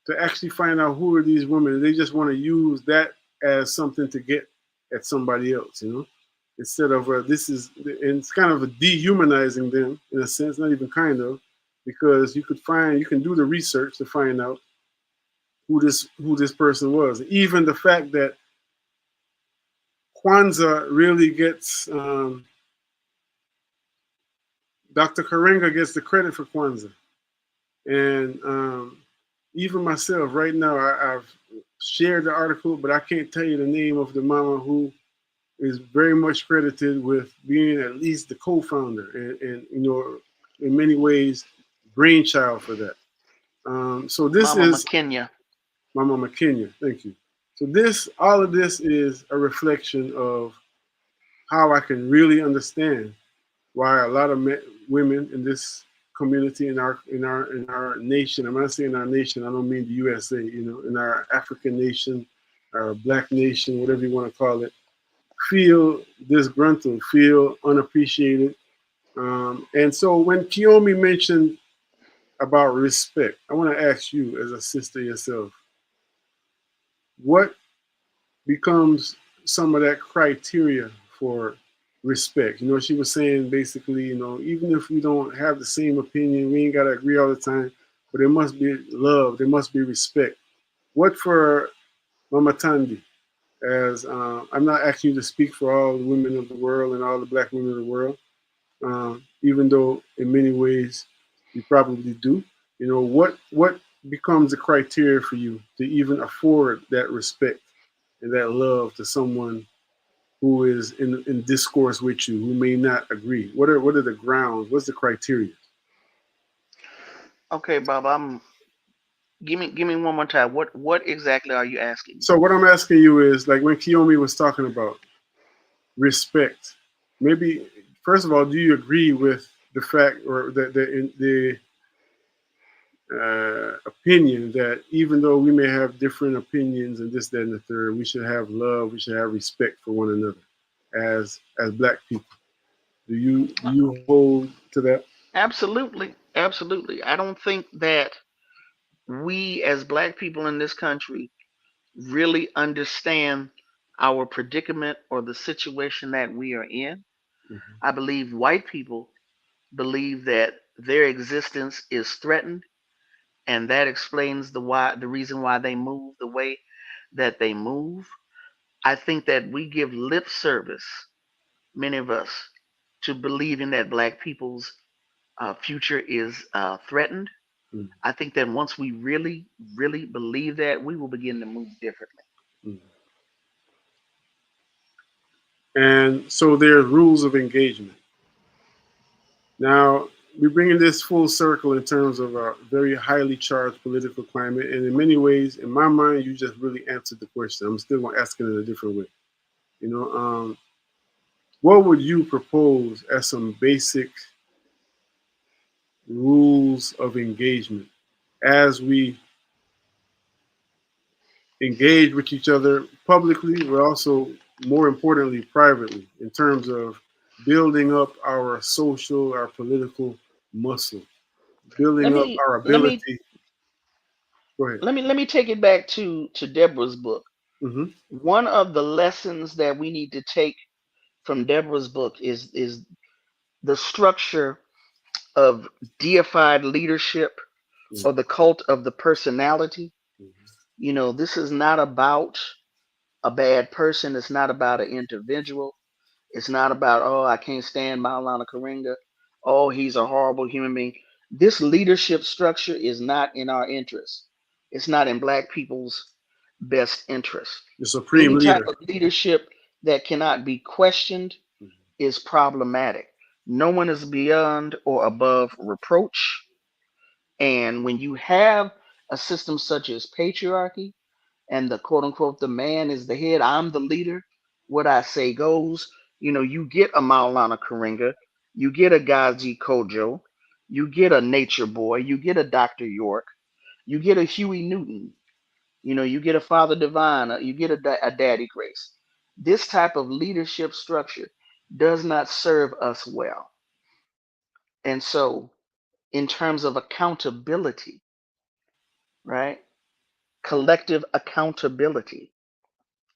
to actually find out who are these women. They just want to use that as something to get at somebody else, instead of and it's kind of dehumanizing them in a sense, not even kind of, because you can do the research to find out who this person was. Even the fact that Kwanzaa really gets, Dr. Karenga gets the credit for Kwanzaa. And even myself, right now, I've shared the article, but I can't tell you the name of the mama who is very much credited with being at least the co-founder and in many ways, brainchild for that. So this Mama is McKenya. Mama McKenya, thank you. So all of this is a reflection of how I can really understand why a lot of women in this community, in our nation. I'm not saying our nation, I don't mean the USA, in our African nation, our Black nation, whatever you want to call it, feel disgruntled, feel unappreciated. And so when Kiyomi mentioned about respect, I want to ask you as a sister yourself, what becomes some of that criteria for respect? She was saying basically, even if we don't have the same opinion, we ain't got to agree all the time, but there must be love, there must be respect. What for Mama Tandy, as I'm not asking you to speak for all the women of the world and all the Black women of the world, even though in many ways you probably do, what becomes the criteria for you to even afford that respect and that love to someone who is in discourse with you who may not agree? What are the grounds? What's the criteria? Okay, Bob, I'm give me one more time. What exactly are you asking? So what I'm asking you is like when Kiyomi was talking about respect. Maybe first of all, do you agree with the fact or the opinion that even though we may have different opinions and this, that, and the third, we should have love, we should have respect for one another as Black people. Do you hold to that? Absolutely, absolutely. I don't think that we as Black people in this country really understand our predicament or the situation that we are in. Mhm. I believe white people believe that their existence is threatened, and that explains the reason why they move the way that they move. I think that we give lip service, many of us, to believing that Black people's future is threatened. Mhm. I think that once we really, really believe that, we will begin to move differently. Mhm. And so there are rules of engagement. Now, we're bringing this full circle in terms of a very highly charged political climate. And in many ways, in my mind, you just really answered the question. I'm still going to ask it in a different way. You know, what would you propose as some basic rules of engagement as we engage with each other publicly, but also more importantly, privately, in terms of building up our social, our political muscle, Let building up me our let me ability. Go ahead. let me take it back to Deborah's book. Hmm. One of the lessons that we need to take from Deborah's book is the structure of deified leadership or the cult of the personality. You know, this is not about a bad person. It's not about an individual. It's not about, oh, I can't stand Maulana Karinga. Oh, he's a horrible human being. This leadership structure is not in our interest. It's not in Black people's best interest. The supreme Any type leader. of leadership that cannot be questioned is problematic. No one is beyond or above reproach. And when you have a system such as patriarchy, and the quote unquote the man is the head, I'm the leader, what I say goes. You know, you get a Maulana Karinga, you get a Gazi Kojo, you get a Nature Boy, you get a Dr. York, you get a Huey Newton, you know, you get a Father Divine, you get a Daddy Grace. This type of leadership structure does not serve us well. And so, in terms of accountability, right? Collective accountability.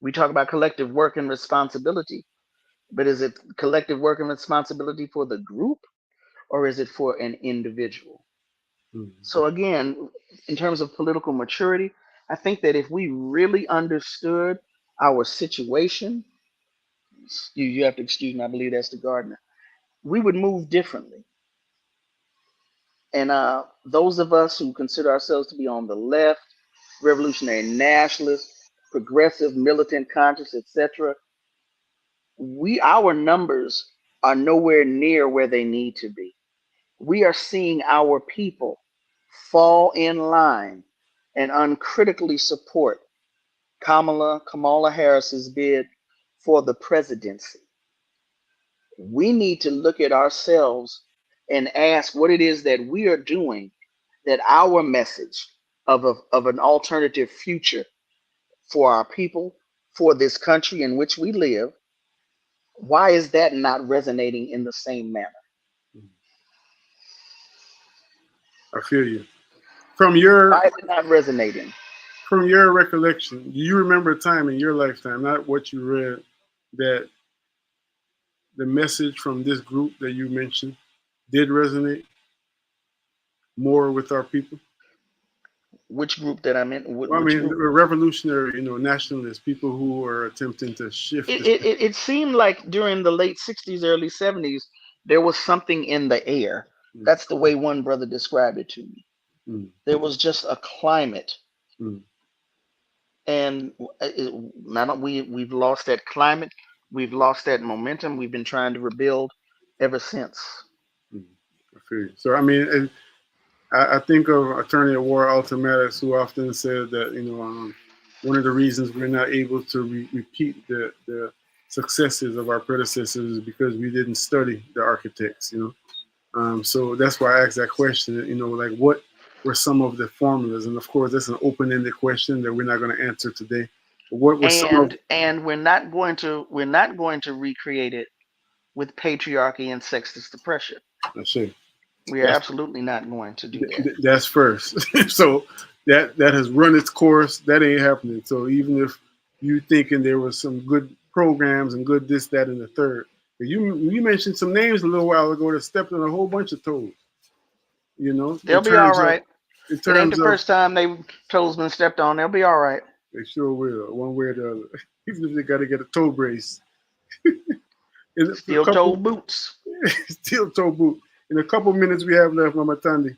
We talk about collective work and responsibility, but is it collective work and responsibility for the group or is it for an individual? So, again, in terms of political maturity, I think that if we really understood our situation, you have to excuse me, I believe that's the gardener, we would move differently. And those of us who consider ourselves to be on the left, revolutionary nationalists, progressive, militant, conscious, etc., our numbers are nowhere near where they need to be. We are seeing our people fall in line and uncritically support Kamala Harris's bid for the presidency. We need to look at ourselves and ask what it is that we are doing, that our message of an alternative future for our people, for this country in which we live, why is that not resonating in the same manner? I feel you. From your Why is it not resonating? from your recollection, do you remember a time in your lifetime, not what you read, that the message from this group that you mentioned did resonate more with our people? Which group that I'm in? Well, I Which mean, the group? revolutionary, nationalists, people who are attempting to shift It, this. it, it it seemed like during the late 60s, early 70s, there was something in the air. Mm, That's the way one brother described it to me. mm, There was just a climate, mm, and not we've lost that climate. we've lost that momentum. We've been trying to rebuild ever since. I feel you. So I mean, I think of Attorney at War Ultimatus, who often said that one of the reasons we're not able to repeat the successes of our predecessors is because we didn't study the architects. So that's why I asked that question. Like what were some of the formulas? And of course, that's an open-ended question that we're not going to answer today. But what were some of? And we're not going to recreate it with patriarchy and sexist oppression. Let's see. We are absolutely not going to do that. That's first. So that has run its course. That ain't happening. So even if you thinking there was some good programs and good this, that, and the third, you mentioned some names a little while ago that stepped on a whole bunch of toes. They'll be all right. It ain't the first time they toes been stepped on. They'll be all right. They sure will, one way or the other. Even if they got to get a toe brace. Steel toe boots. Steel toe boot. In a couple minutes we have left, Mama Tandy,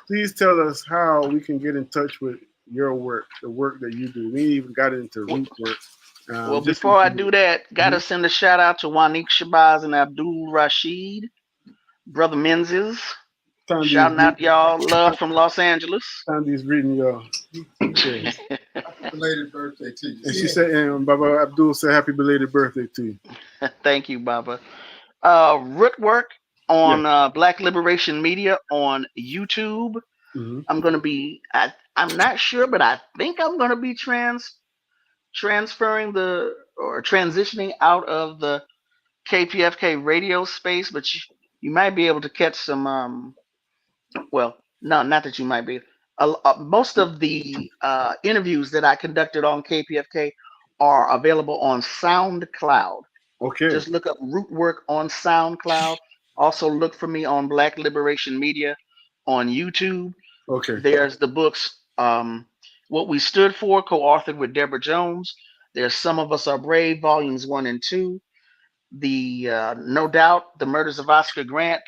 please tell us how we can get in touch with your work, the work that you do. We even got into root work. Well, before I do that, got to send a shout out to Wanique Shabazz and Abdul Rashid, Brother Menzies. Shouting out y'all, love from Los Angeles. Tandy's reading y'all. Okay. Belated birthday to you. And she said, and Baba Abdul said, happy belated birthday to you. Thank you, Baba. Root work on Black Liberation Media on YouTube. Mm-hmm. I'm going to be, I'm not sure, but I think I'm going to be transferring or transitioning out of the KPFK radio space, but you might be able to catch some, well, no, not that you might be. Most of the interviews that I conducted on KPFK are available on SoundCloud. Okay. Just look up Root Work on SoundCloud. Also look for me on Black Liberation Media on YouTube. Okay. There's the books, What We Stood For, co-authored with Deborah Jones. There's Some of Us Are Brave, volumes 1 and 2. The No Doubt, The Murders of Oscar Grant,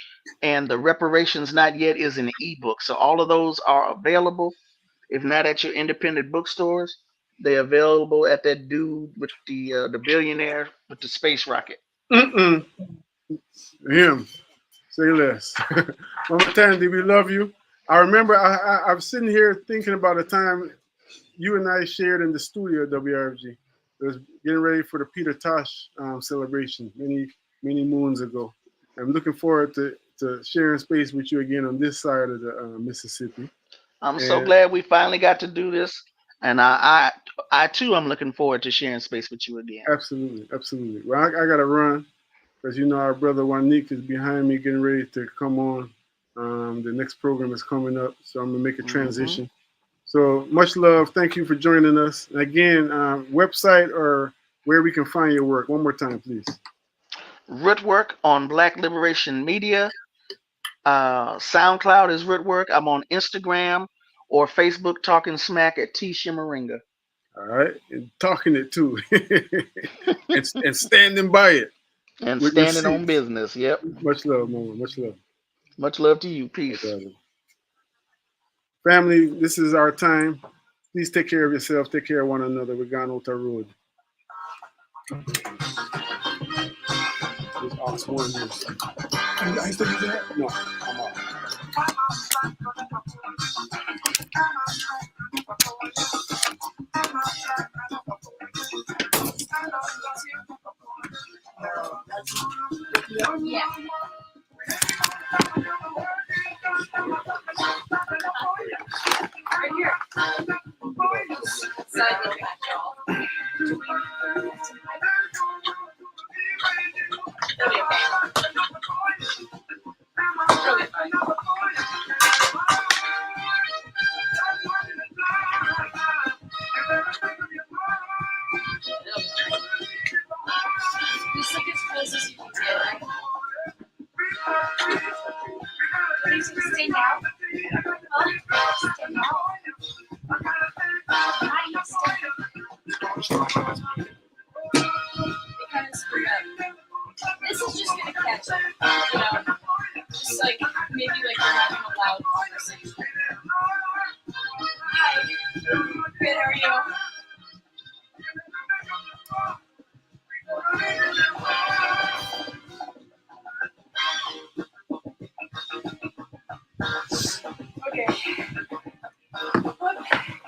and The Reparations Not Yet is an ebook. So all of those are available. If not at your independent bookstores, they're available at that dude with the billionaire with the space rocket. Him. Say less. Mama Tandy, we love you. I remember I'm sitting here thinking about a time you and I shared in the studio at WRFG. It was getting ready for the Peter Tosh celebration many moons ago. I'm looking forward to sharing space with you again on this side of the Mississippi. I'm so glad we finally got to do this. And I too am looking forward to sharing space with you again. Absolutely, absolutely. Well, I got to run because our brother Wanique is behind me getting ready to come on. The next program is coming up, so I'm going to make a transition. So much love. Thank you for joining us. And again, website or where we can find your work. One more time, please. Root Work on Black Liberation Media. SoundCloud is Root Work. I'm on Instagram or Facebook talking smack at T Shimaringa. All right. And talking it too. and standing by it. And standing on business. Yep. Much love, Mama. Much love. Much love to you. Peace. Family, this is our time. Please take care of yourself. Take care of one another. We're gone out the road. I used to do that? No, I'm off. Yeah. Right here. Side little back, y'all. It'll be okay. It'll be fine. Just like as close as you can get. Please stay now. Stay now. How do you stay? They kind of screwed up. This is just gonna catch up, Just like maybe like you're having a loud conversation. Hi. Good, how are you? Okay. Can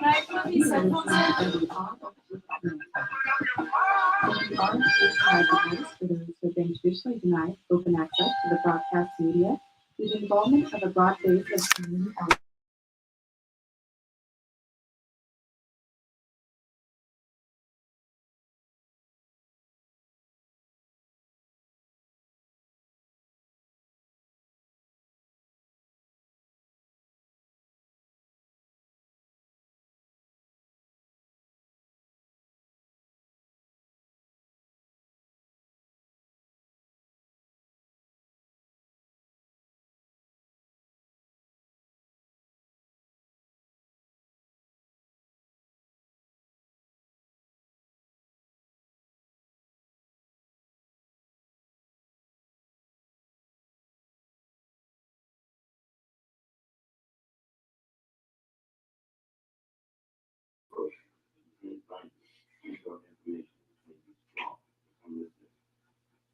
I put these headphones in? For those who have been traditionally denied open access to the broadcast media through the involvement of a broad base of community elements.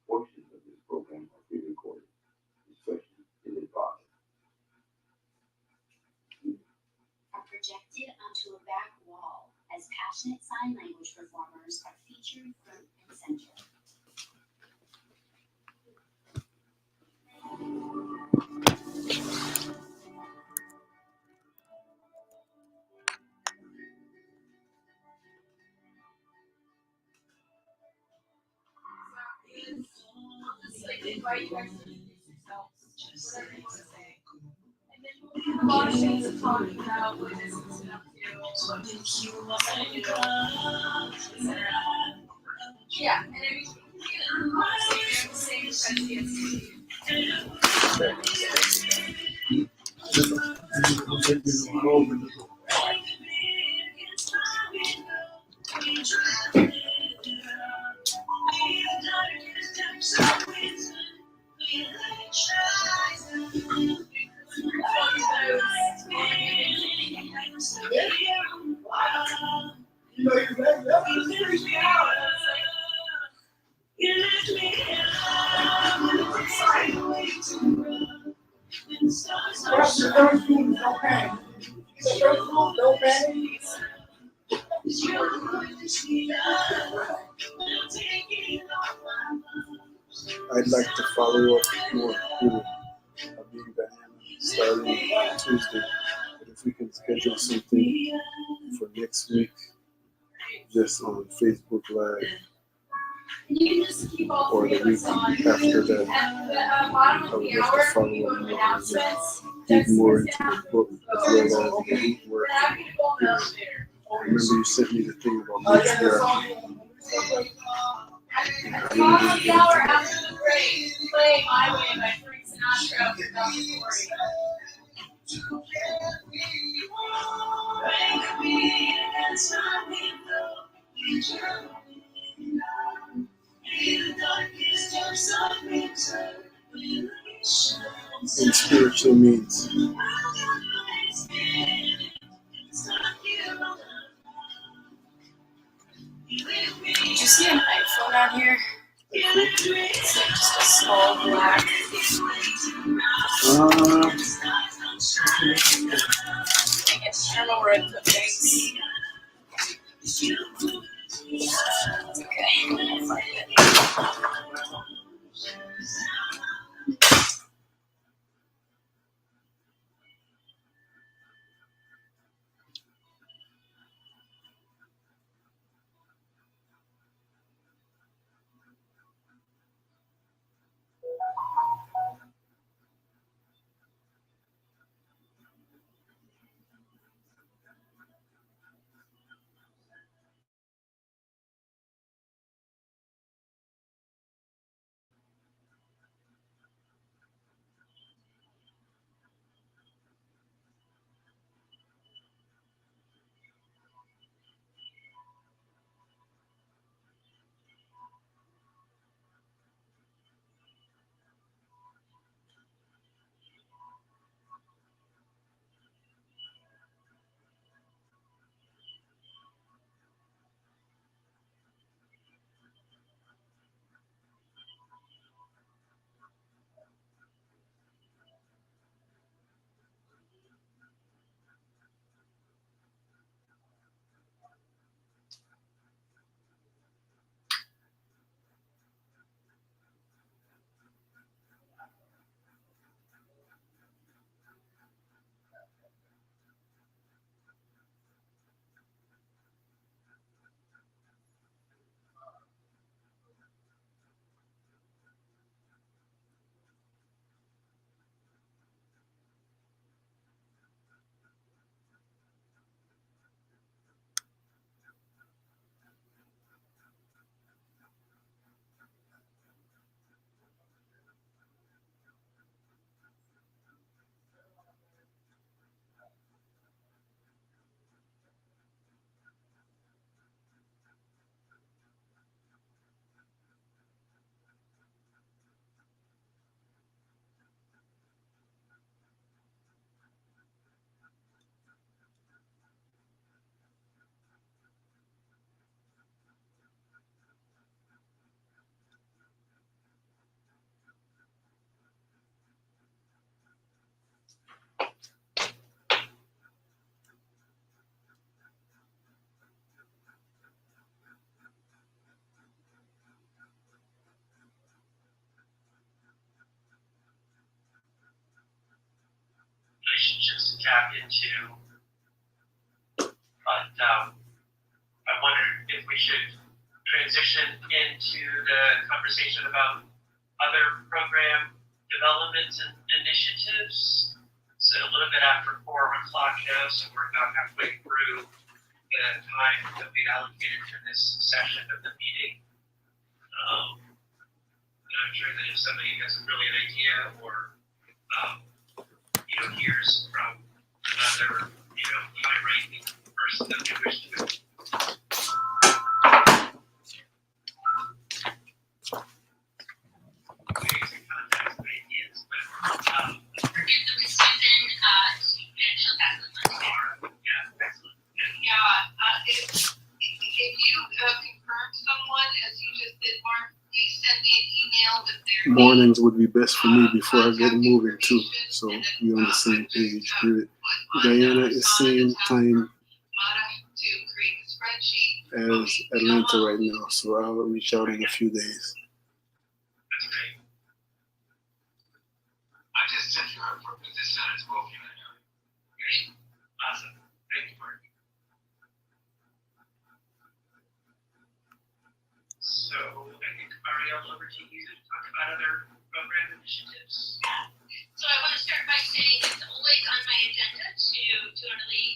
Portions of this program are pre-recorded. Discretion is advised. Are projected onto a back wall as passionate sign language performers are featured front and center. Just like invite you guys to introduce yourselves. Just like what to say. And then we'll have a lot of things to talk about what it is it's up to. Yeah, and I mean, same as I'd like to follow up more with Habib starting Tuesday. But if we can schedule something for next week, just on Facebook Live, You can just keep all or three the of week us on. after that, At the bottom I of would the like hour, to follow we go up to more and announcements. dig more into down. the book as well as the root work. We're happy to go in the elevator. Remember you sent me the thing about matriarchy. At the bottom of the hour after the break, play My Way by Frank Sinatra with Dr. Corey. In spiritual means. Did you see an iPhone out here? It's like just a small black. I guess I don't know where I put things. It's okay. I'll find it. tap into. But I wondered if we should transition into the conversation about other program developments and initiatives. It's a little bit after 4 o'clock now, so we're about halfway through the time that we allocated for this session of the meeting. And I'm sure that if somebody has a brilliant idea or hears from another high-ranking person that they wish to contact ideas, but Forget the Susan, she'll pass the phone. yeah, excellent. If you confirm someone, as you just did, Mark, please send me an email with their Mornings would be best for me before I get moving too. So we're on the same page. Great. Guyana is same time to create a spreadsheet. as Atlanta right now, so I'll reach out in a few days. That's great. I just sent you her for position as well. Great. Awesome. Thank you, Mark. So I think Ariel, over to you to talk about other program initiatives. So I want to start by saying it's always on my agenda to really